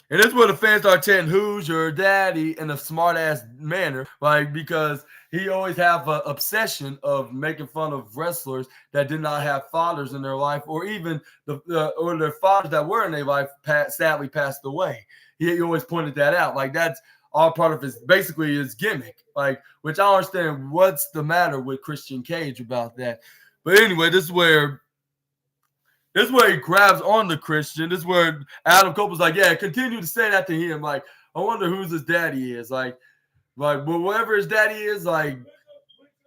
this is where the fans start chanting, "Who's your daddy?" in a smart ass manner, like, because he always have an obsession of making fun of wrestlers that did not have fathers in their life, or even or their fathers that were in their life sadly passed away. He always pointed that out. Like, that's all part of basically his gimmick. Like, which I don't understand what's the matter with Christian Cage about that. But anyway, this is where he grabs on the Christian. This is where Adam Copeland's like, yeah, continue to say that to him. Like, I wonder whose his daddy is. Like, but whatever his daddy is, like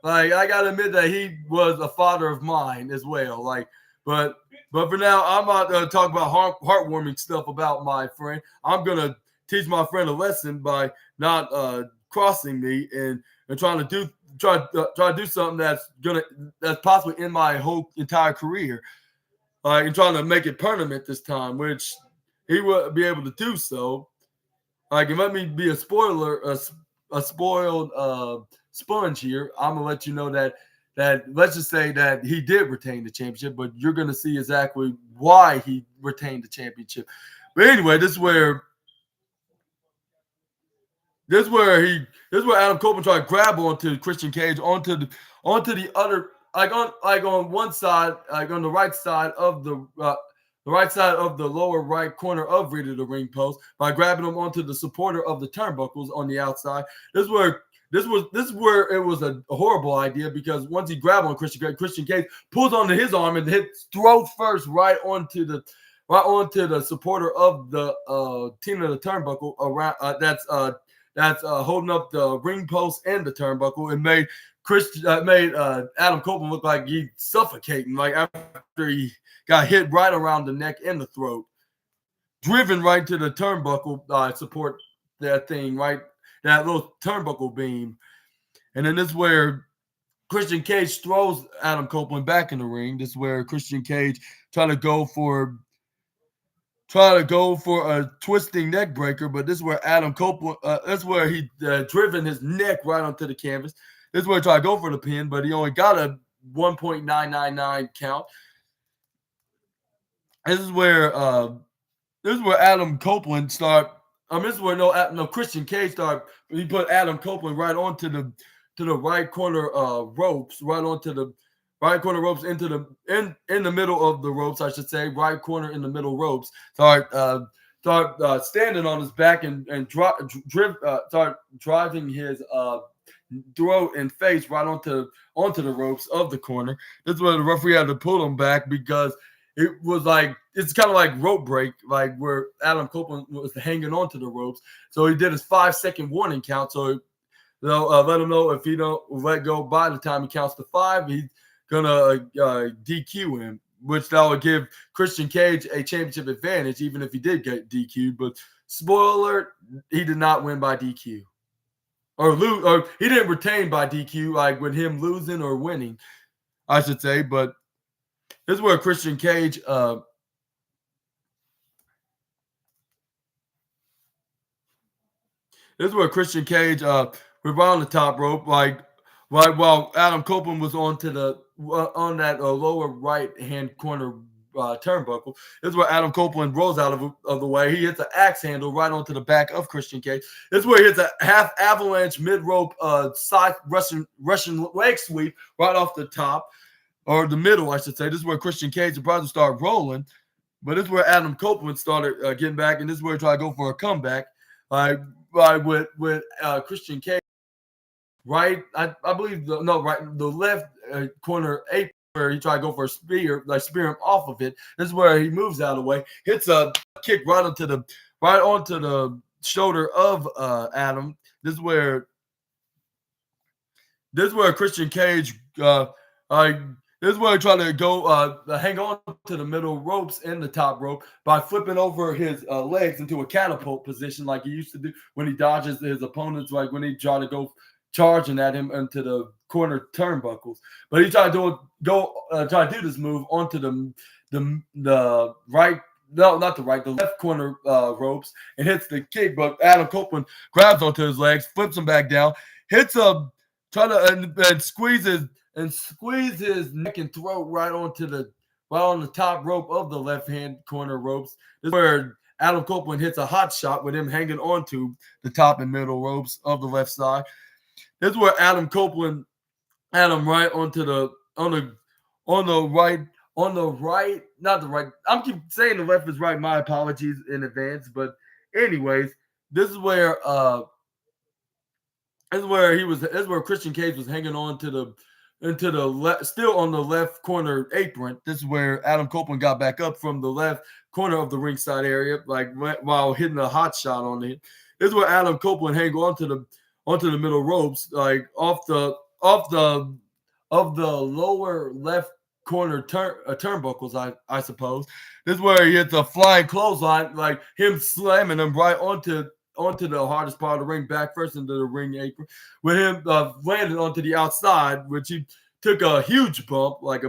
I gotta admit that he was a father of mine as well. Like, but for now, I'm not gonna talk about heartwarming stuff about my friend. I'm gonna teach my friend a lesson by not crossing me and trying to do something that's possibly in my whole entire career. And trying to make it permanent this time, which he will be able to do so. Like, and let me be a spoiled sponge here. I'm gonna let you know that let's just say that he did retain the championship, but you're gonna see exactly why he retained the championship. But anyway, this is where Adam Copeland tried to grab onto Christian Cage onto the other. On one side, like on the right side of the lower right corner of Rita the ring post, by grabbing him onto the supporter of the turnbuckles on the outside. This is where it was a horrible idea, because once he grabbed on Christian Cage pulls onto his arm and hits throat first right onto the supporter of the team of the turnbuckle around that's holding up the ring post and the turnbuckle, and made Adam Copeland look like he's suffocating, like after he got hit right around the neck and the throat, driven right to the turnbuckle support, that thing, right, that little turnbuckle beam. And then this is where Christian Cage throws Adam Copeland back in the ring. This is where Christian Cage try to go for a twisting neck breaker, but this is where Adam Copeland, that's where he driven his neck right onto the canvas. This is where he tried to go for the pin, but he only got a 1.999 count. This is where Adam Copeland start. This is where Christian Cage start. He put Adam Copeland right onto the right corner ropes, right onto the right corner ropes in the middle of the ropes, I should say, right corner in the middle ropes. Start standing on his back and start driving his throat and face right onto the ropes of the corner. This is where the referee had to pull him back, because it was like, it's kind of like rope break, like where Adam Copeland was hanging onto the ropes. So he did his 5-second warning count. So let him know if he don't let go by the time he counts to 5, he's gonna DQ him, which that would give Christian Cage a championship advantage, even if he did get DQ'd. But spoiler alert, he did not win by DQ. Or he didn't retain by DQ, like with him losing or winning, I should say. But this is where Christian Cage we're on the top rope, like right while Adam Copeland was on that lower right hand corner turnbuckle. This is where Adam Copeland rolls out of the way. He hits an axe handle right onto the back of Christian Cage. This is where he hits a half avalanche mid rope side Russian leg sweep right off the top, or the middle, I should say. This is where Christian Cage about to start rolling, but this is where Adam Copeland started getting back, and this is where he tried to go for a comeback, with Christian Cage. Right, I believe the left corner apron, where he tried to go for a spear him off of it. This is where he moves out of the way, hits a kick right onto the shoulder of Adam. This is where Christian Cage this is where he tried to go hang on to the middle ropes and the top rope by flipping over his legs into a catapult position, like he used to do when he dodges his opponents, like when he tried to go charging at him into the corner turnbuckles. But he tried to do this move onto the right no, not the right, the left corner ropes and hits the kick, but Adam Copeland grabs onto his legs, flips him back down, hits a try to and squeeze his neck and throat right on the top rope of the left hand corner ropes. This is where Adam Copeland hits a hot shot with him hanging onto the top and middle ropes of the left side. This is where Adam right onto the on the right, not the right. I'm keep saying the left is right. My apologies in advance. But anyways, this is where Christian Cage was hanging on to the left, still on the left corner apron. This is where Adam Copeland got back up from the left corner of the ringside area, like while hitting a hot shot on it. This is where Adam Copeland hang onto the middle ropes, like off the lower left corner turnbuckles, I suppose. This is where he hits a flying clothesline, like him slamming him right onto the hardest part of the ring, back first into the ring apron, with him landing onto the outside, which he took a huge bump, like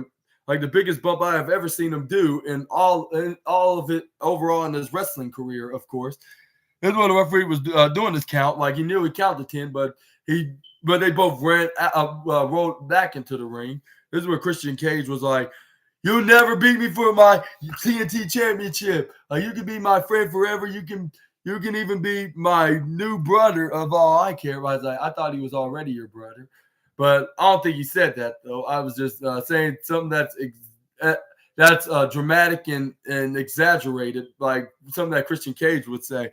the biggest bump I have ever seen him do in all of it overall in his wrestling career, of course. This is when the referee was doing this count, like he knew he counted 10, but they both rolled back into the ring. This is where Christian Cage was like, "You'll never beat me for my TNT championship. You can be my friend forever. You can even be my new brother of all I care about." I thought he was already your brother, but I don't think he said that though. I was just saying something that's dramatic and exaggerated, like something that Christian Cage would say.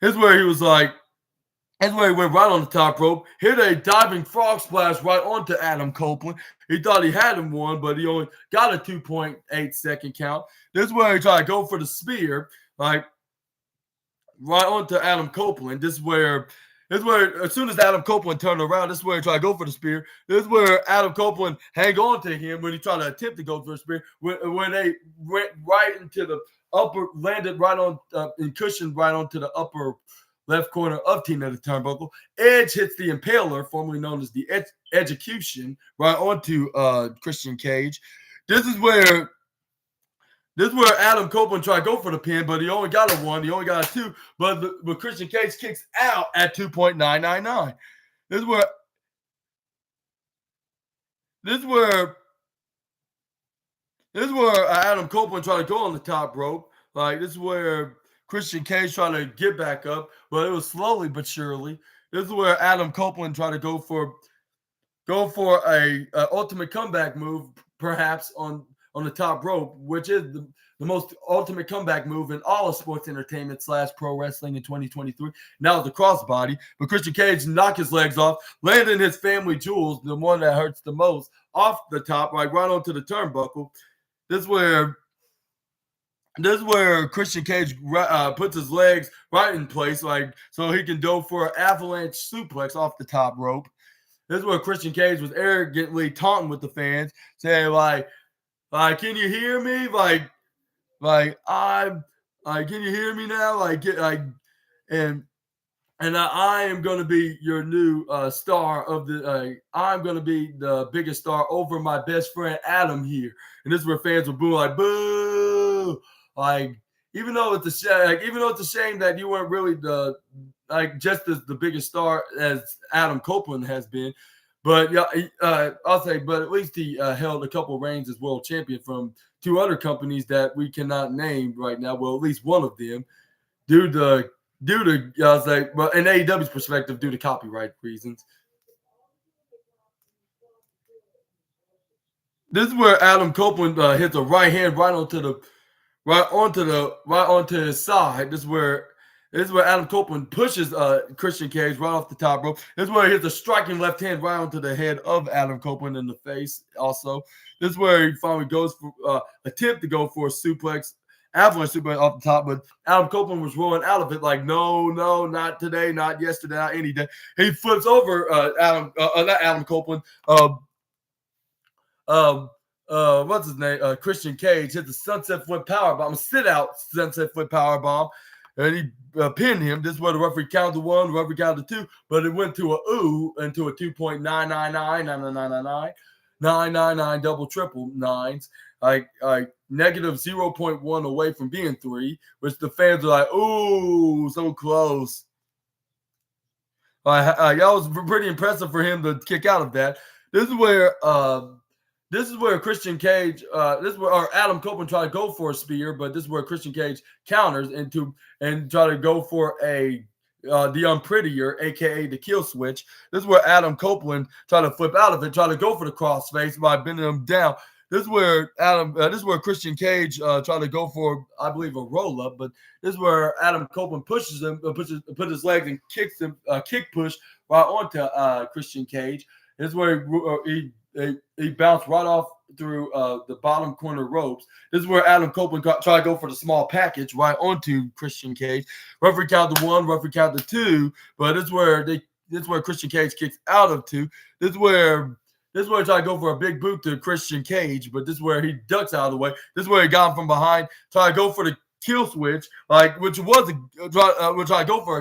Here's where he was like. That's where he went right on the top rope, hit a diving frog splash right onto Adam Copeland. He thought he had him won, but he only got a 2.8 second count. This is where he tried to go for the spear, like right onto Adam Copeland. This is where as soon as Adam Copeland turned around, this is where he tried to go for the spear. This is where Adam Copeland hang on to him when he tried to attempt to go for a spear. When they went right into the upper, landed right on and cushioned right onto the upper left corner of Tina the Turnbuckle. Edge hits the Impaler, formerly known as the Execution, right onto Christian Cage. This is where Adam Copeland tried to go for the pin, but he only got a 1. He only got a 2. But Christian Cage kicks out at 2.999. This is where Adam Copeland tried to go on the top rope. Like this is where Christian Cage trying to get back up, but it was slowly but surely. This is where Adam Copeland tried to go for a ultimate comeback move, perhaps on the top rope, which is the most ultimate comeback move in all of sports entertainment / pro wrestling in 2023. Now the crossbody, but Christian Cage knocked his legs off, landing his family jewels, the one that hurts the most, off the top, like right onto the turnbuckle. This is where Christian Cage puts his legs right in place, like so he can go for an avalanche suplex off the top rope. This is where Christian Cage was arrogantly taunting with the fans, saying like, "Can you hear me? Can you hear me now? And I am going to be your new star of the. I'm going to be the biggest star over my best friend Adam here." And this is where fans were booing like, "Boo!" Like even though it's a shame that you weren't really just as the biggest star as Adam Copeland has been, but I'll say, but at least he held a couple reigns as world champion from 2 other companies that we cannot name right now. Well, at least one of them, due to well, in AEW's perspective, due to copyright reasons. This is where Adam Copeland hits a right hand right onto his side. This is where Adam Copeland pushes Christian Cage right off the top rope. This is where he hits a striking left hand right onto the head of Adam Copeland in the face. Also, this is where he finally goes for attempt to go for a suplex, avalanche suplex off the top, but Adam Copeland was rolling out of it like, no, not today, not yesterday, not any day. He flips over not Adam Copeland. What's his name? Christian Cage hit the sunset flip powerbomb, sit out sunset flip powerbomb, and he pinned him. This is where the referee counted 1, the referee counted 2, but it went to into a 2.999 double triple nines. negative 0.1 away from being 3, which the fans are like, ooh, so close. That was pretty impressive for him to kick out of that. This is where Christian Cage, this is where or Adam Copeland tried to go for a spear, but this is where Christian Cage counters and try to go for the unprettier, aka the kill switch. This is where Adam Copeland tried to flip out of it, try to go for the crossface by bending him down. This is where Christian Cage tried to go for, I believe, a roll up, but this is where Adam Copeland pushes him, put his legs and kicks him, kick push right onto Christian Cage. This is where he bounced right off through the bottom corner ropes. This is where Adam Copeland tried to go for the small package right onto Christian Cage. Referee count to 1, referee count to 2, but this is where Christian Cage kicks out of 2. This is where he tried to go for a big boot to Christian Cage, but this is where he ducks out of the way. This is where he got him from behind, tried to go for the kill switch, which I go for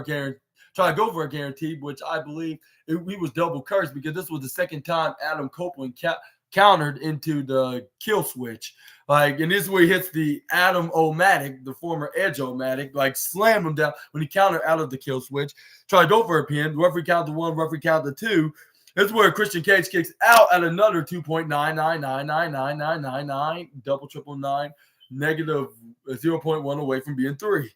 a guarantee, which I believe he was double cursed because this was the second time Adam Copeland countered into the kill switch. And this is where he hits the Adam-O-Matic, the former Edge-O-Matic, slammed him down when he countered out of the kill switch. Tried to go for a pin. Referee count to 1, referee count to 2. This is where Christian Cage kicks out at another 2.9999999, double triple nine, negative 0.1 away from being 3.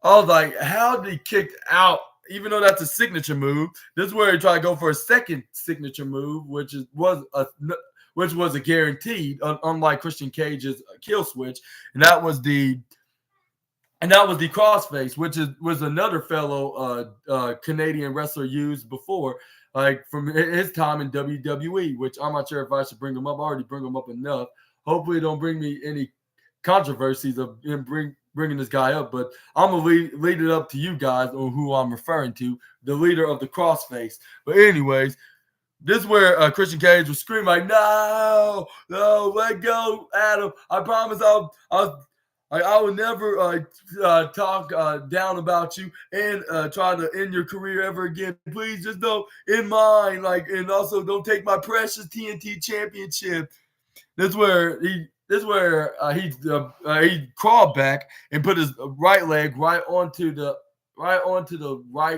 I was like, how did he kick out? Even though that's a signature move, this is where he tried to go for a second signature move, which was a guaranteed, unlike Christian Cage's kill switch, and that was the crossface, which was another fellow Canadian wrestler used before, from his time in WWE, which I'm not sure if I should bring him up. I already bring him up enough. Hopefully, it don't bring me any controversies of him bringing this guy up, but I'm gonna lead it up to you guys on who I'm referring to, the leader of the crossface. But anyways, this is where Christian Cage was screaming like, "No, let go, Adam! I promise I will never talk down about you and try to end your career ever again. Please just don't end mine, and also don't take my precious TNT championship." This is where he crawled back and put his right leg right onto the right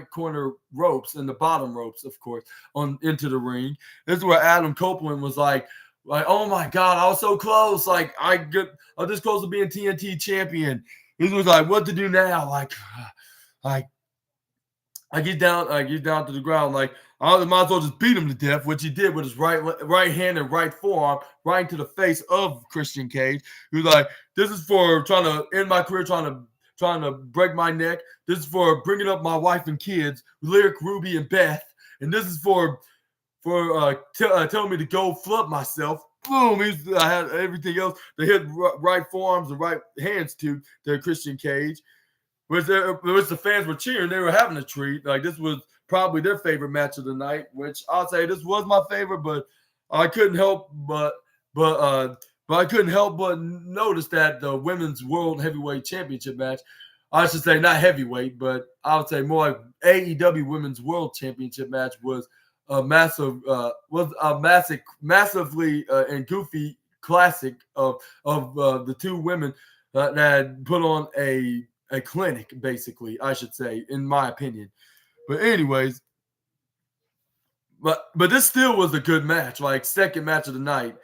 corner ropes and the bottom ropes, of course, into the ring. This is where Adam Copeland was like, oh my God, I was so close. I'm this close to being TNT champion. He was like, what to do now? I get down to the ground. I might as well just beat him to death, which he did with his right hand and right forearm right into the face of Christian Cage. He was like, this is for trying to end my career, trying to break my neck. This is for bringing up my wife and kids, Lyric, Ruby, and Beth. And this is for telling me to go flub myself. Boom! I had everything else. They hit right forearms and right hands to Christian Cage. Which the fans were cheering. They were having a treat. This was probably their favorite match of the night, which I'll say this was my favorite, but I couldn't help but notice that the Women's World Heavyweight Championship match, I should say not heavyweight, but I would say more like AEW Women's World Championship match was massively and goofy classic of the two women that had put on a clinic, basically, I should say, in my opinion. But anyways, but this still was a good match, second match of the night.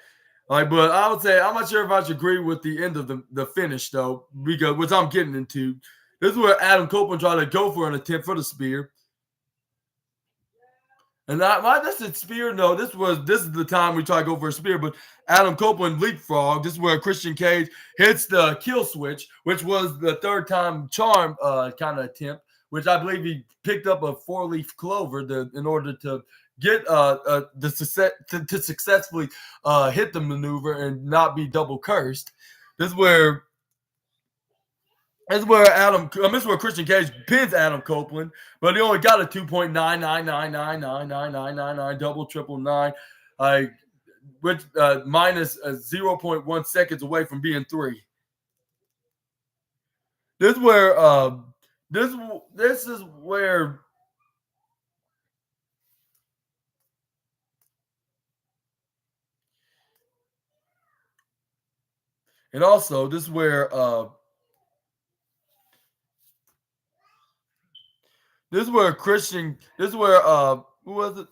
But I would say I'm not sure if I should agree with the end of the finish though, because which I'm getting into. This is where Adam Copeland tried to go for an attempt for the spear. And this is spear. No, this is the time we try to go for a spear, but Adam Copeland leapfrog. This is where Christian Cage hits the kill switch, which was the third time charm kind of attempt, which I believe he picked up a 4-leaf clover in order to get to successfully hit the maneuver and not be double cursed. This is where Christian Cage pins Adam Copeland, but he only got a 2.999999999 double triple nine, which minus 0.1 seconds away from being 3. This is where this is where And also, this is where Christian. This is where who was it?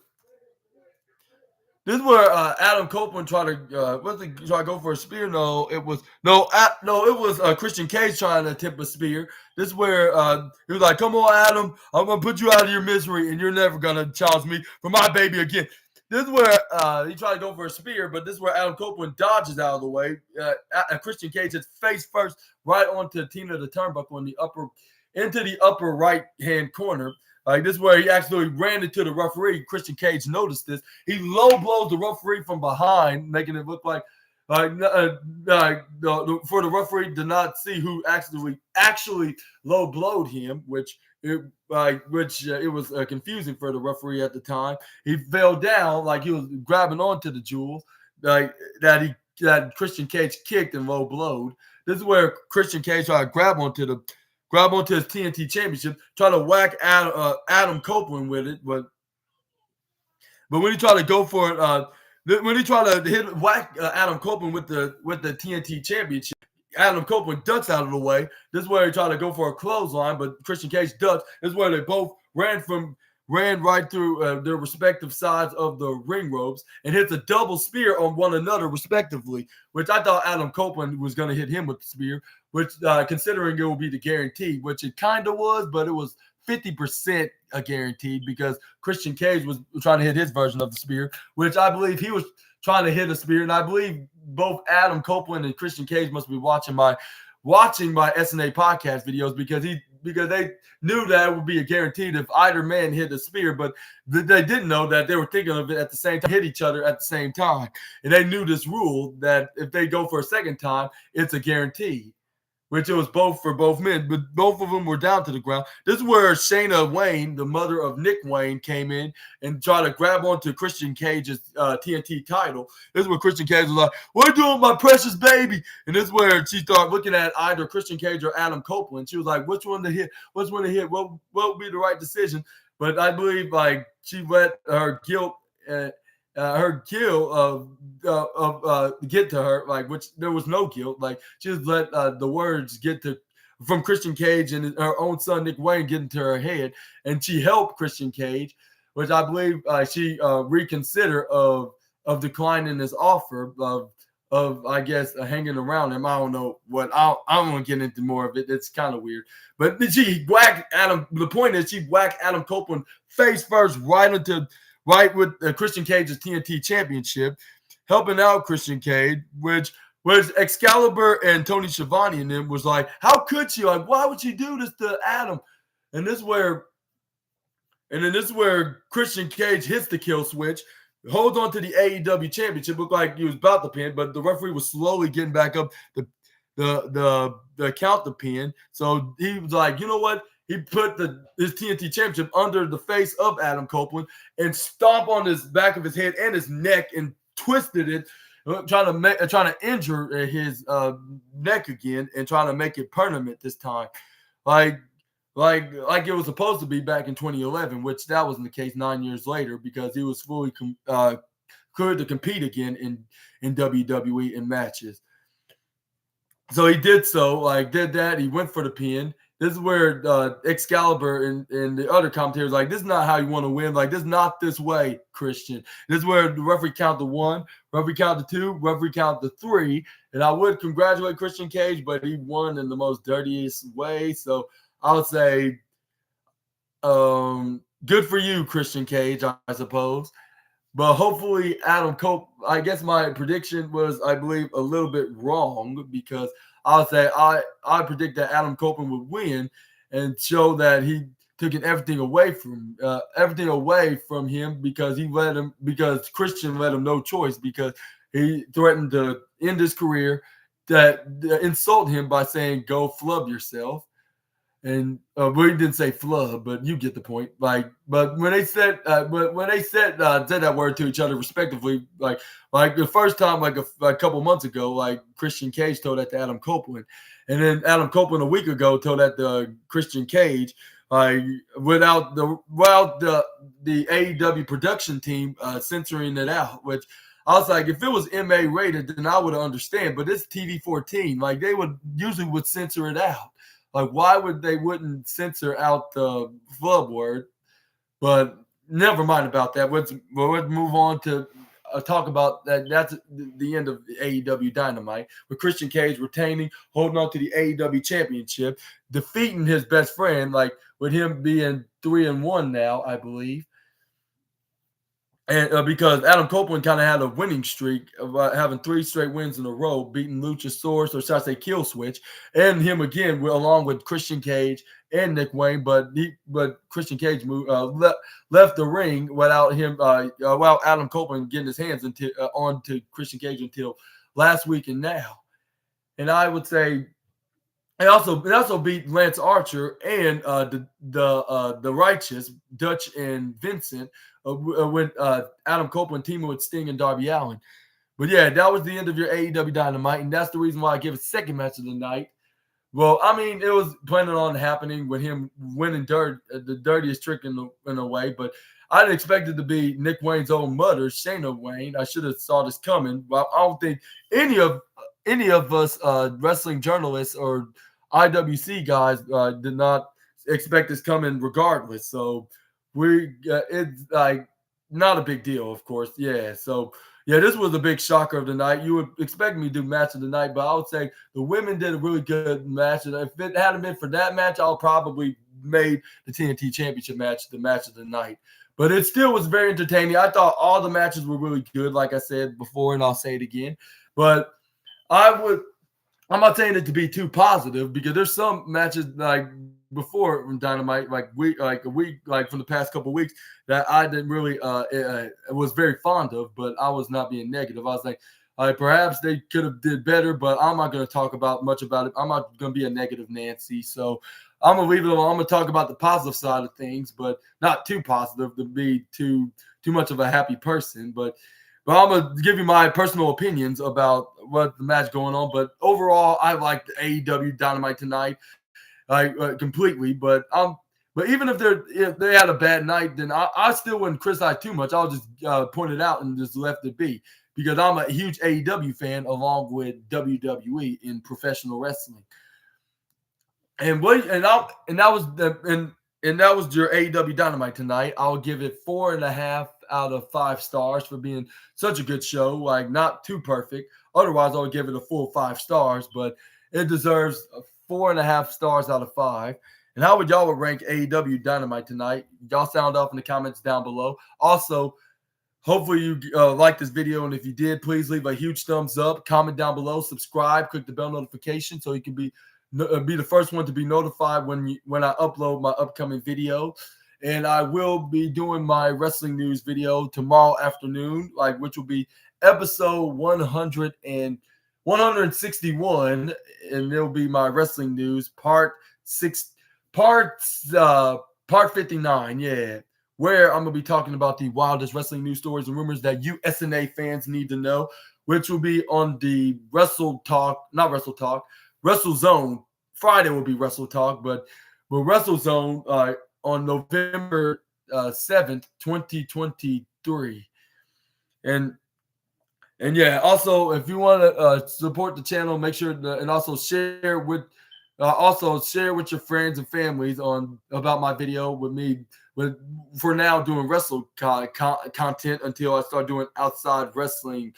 This is where Adam Copeland tried to try to go for a spear. No, it was Christian Cage trying to attempt a spear. This is where he was like, "Come on, Adam, I'm gonna put you out of your misery, and you're never gonna challenge me for my baby again." This is where he tried to go for a spear, but this is where Adam Copeland dodges out of the way. Christian Cage hits face first right onto Tina the turnbuckle into the upper right hand corner. Like this is where he actually ran into the referee. Christian Cage noticed this. He low blows the referee from behind, making it look like for the referee to not see who actually low blowed him, which it was confusing for the referee at the time. He fell down like he was grabbing onto the jewel, like that Christian Cage kicked and low blowed. This is where Christian Cage tried to grab onto his TNT championship, try to whack Adam Copeland with it, but when he tried to go for it, when he tried to whack Adam Copeland with the TNT championship, Adam Copeland ducks out of the way. This is where he tried to go for a clothesline, but Christian Cage ducks. This is where they both ran right through their respective sides of the ring ropes and hits a double spear on one another, respectively, which I thought Adam Copeland was going to hit him with the spear, which considering it will be the guarantee, which it kind of was, but it was 50% a guaranteed because Christian Cage was trying to hit his version of the spear, which I believe he was trying to hit a spear. And I believe both Adam Copeland and Christian Cage must be watching my SNA podcast videos because they knew that it would be a guaranteed if either man hit a spear, but they didn't know that they were thinking of it at the same time, hit each other at the same time. And they knew this rule that if they go for a second time, it's a guarantee, which it was both for both men, but both of them were down to the ground. This is where Shayna Wayne, the mother of Nick Wayne, came in and tried to grab onto Christian Cage's TNT title. This is where Christian Cage was like, "What are you doing, my precious baby?" And this is where she started looking at either Christian Cage or Adam Copeland. She was like, "Which one to hit? Which one to hit? What would be the right decision?" But I believe like she let her guilt get to her, like, which there was no guilt. Like she just let the words from Christian Cage and her own son Nick Wayne get into her head, and she helped Christian Cage, which I believe she reconsidered of declining his offer of I guess hanging around him. I don't know what I don't want to get into more of it. It's kind of weird, but she whacked Adam. The point is she whacked Adam Copeland face first right with Christian Cage's TNT championship, helping out Christian Cage, which was Excalibur and Tony Schiavone and them was like, how could she? Like, why would she do this to Adam? And this is where Christian Cage hits the kill switch, holds on to the AEW championship, looked like he was about to pin, but the referee was slowly getting back up the count to pin. So he was like, you know what? He put his TNT championship under the face of Adam Copeland and stomped on his back of his head and his neck and twisted it, trying to injure his neck again and trying to make it permanent this time, like it was supposed to be back in 2011, which that wasn't the case 9 years later because he was fully cleared to compete again in WWE in matches. So he did that. He went for the pin. This is where Excalibur and the other commentators like, this is not how you want to win. Like, this is not this way, Christian. This is where the referee counted 1, referee counted 2, referee counted 3. And I would congratulate Christian Cage, but he won in the most dirtiest way. So I would say good for you, Christian Cage, I suppose. But hopefully Adam Cope, I guess my prediction was, I believe, a little bit wrong because I'll say I predict that Adam Copeland would win and show that he took everything away from him because Christian let him no choice because he threatened to end his career, that insult him by saying go flub yourself. And we didn't say flub, but you get the point. Like, but when they said that word to each other respectively, like the first time, like a couple months ago, like Christian Cage told that to Adam Copeland, and then Adam Copeland a week ago told that to Christian Cage, without the AEW production team censoring it out, which I was like, if it was MA rated, then I would understand. But it's TV 14. Like they would censor it out. Like why would they wouldn't censor out the flub word? But never mind about that. Let's move on to talk about that. That's the end of the AEW Dynamite with Christian Cage retaining, holding on to the AEW Championship, defeating his best friend, like with him being 3-1 now, I believe. And because Adam Copeland kind of had a winning streak of having 3 straight wins in a row, beating Luchasaurus, or should I say Kill Switch, and him again, along with Christian Cage and Nick Wayne. But Christian Cage left the ring without him, without Adam Copeland getting his hands onto Christian Cage until last week and now. And I would say it also beat Lance Archer and the Righteous, Dutch and Vincent, when Adam Copeland teaming with Sting and Darby Allin. But yeah, that was the end of your AEW Dynamite, and that's the reason why I give it second match of the night. Well, I mean, it was planning on happening with him winning the dirtiest trick in a way, but I didn't expect it to be Nick Wayne's own mother, Shayna Wayne. I should have saw this coming. Well, I don't think any of us wrestling journalists or IWC guys did not expect this coming regardless. So it's like not a big deal, of course. Yeah. So yeah, this was a big shocker of the night. You would expect me to do match of the night, but I would say the women did a really good match. And if it hadn't been for that match, I'll probably made the TNT Championship match the match of the night. But it still was very entertaining. I thought all the matches were really good, like I said before, and I'll say it again. But I'm not saying it to be too positive because there's some matches like before Dynamite, like a week, like from the past couple of weeks that I didn't really was very fond of, but I was not being negative. I was like, perhaps they could have did better, but I'm not going to talk about much about it. I'm not going to be a negative Nancy, so I'm gonna leave it alone. I'm gonna talk about the positive side of things, but not too positive to be too much of a happy person. But I'm going to give you my personal opinions about what the match going on. But overall, I like the AEW Dynamite tonight, completely. But even if they had a bad night, then I still wouldn't criticize too much. I'll just point it out and just left it be because I'm a huge AEW fan along with WWE in professional wrestling. And that was your AEW Dynamite tonight. I'll give it 4.5 out of 5 stars for being such a good show. Like not too perfect. Otherwise, I would give it a full 5 stars, but it deserves 4.5 stars out of 5. And how would y'all rank AEW Dynamite tonight? Y'all sound off in the comments down below. Also, hopefully you like this video, and if you did, please leave a huge thumbs up, comment down below, subscribe, click the bell notification so you can be the first one to be notified when I upload my upcoming video. And I will be doing my wrestling news video tomorrow afternoon, which will be episode 161, and it'll be my wrestling news part 59, yeah, where I'm gonna be talking about the wildest wrestling news stories and rumors that you SNA fans need to know, which will be on the Wrestle Zone. Friday will be Wrestle Talk, but Wrestle Zone on November 7th, 2023. And yeah, also if you want to support the channel, make sure and also share with your friends and families about my video with me. For now, doing wrestle content until I start doing outside wrestling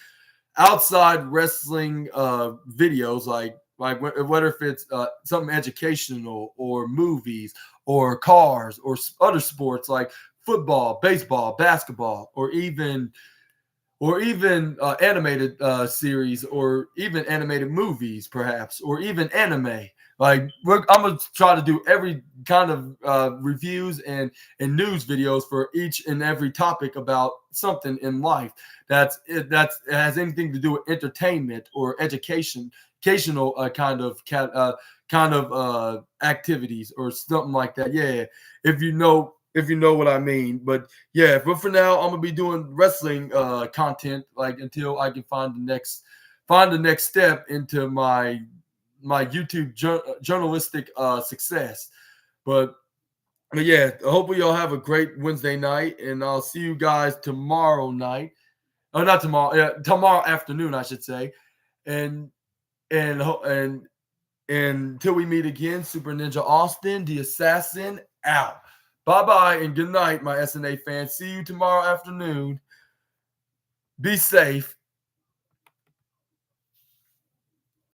videos, like whether if it's something educational or movies or cars or other sports like football, baseball, basketball, or even animated series, or even animated movies, perhaps, or even anime. I'm gonna try to do every kind of reviews and news videos for each and every topic about something in life that has anything to do with entertainment or educational kind of activities or something like that. Yeah, if you know what I mean. But yeah, but for now, I'm gonna be doing wrestling content until I can find the next step into my YouTube journalistic success. But yeah, hopefully y'all have a great Wednesday night, and I'll see you guys tomorrow night. Oh, not tomorrow. Yeah, tomorrow afternoon, I should say. And and and until we meet again, Super Ninja Austin, the assassin, out. Bye bye and good night, my SNA fans. See you tomorrow afternoon. Be safe.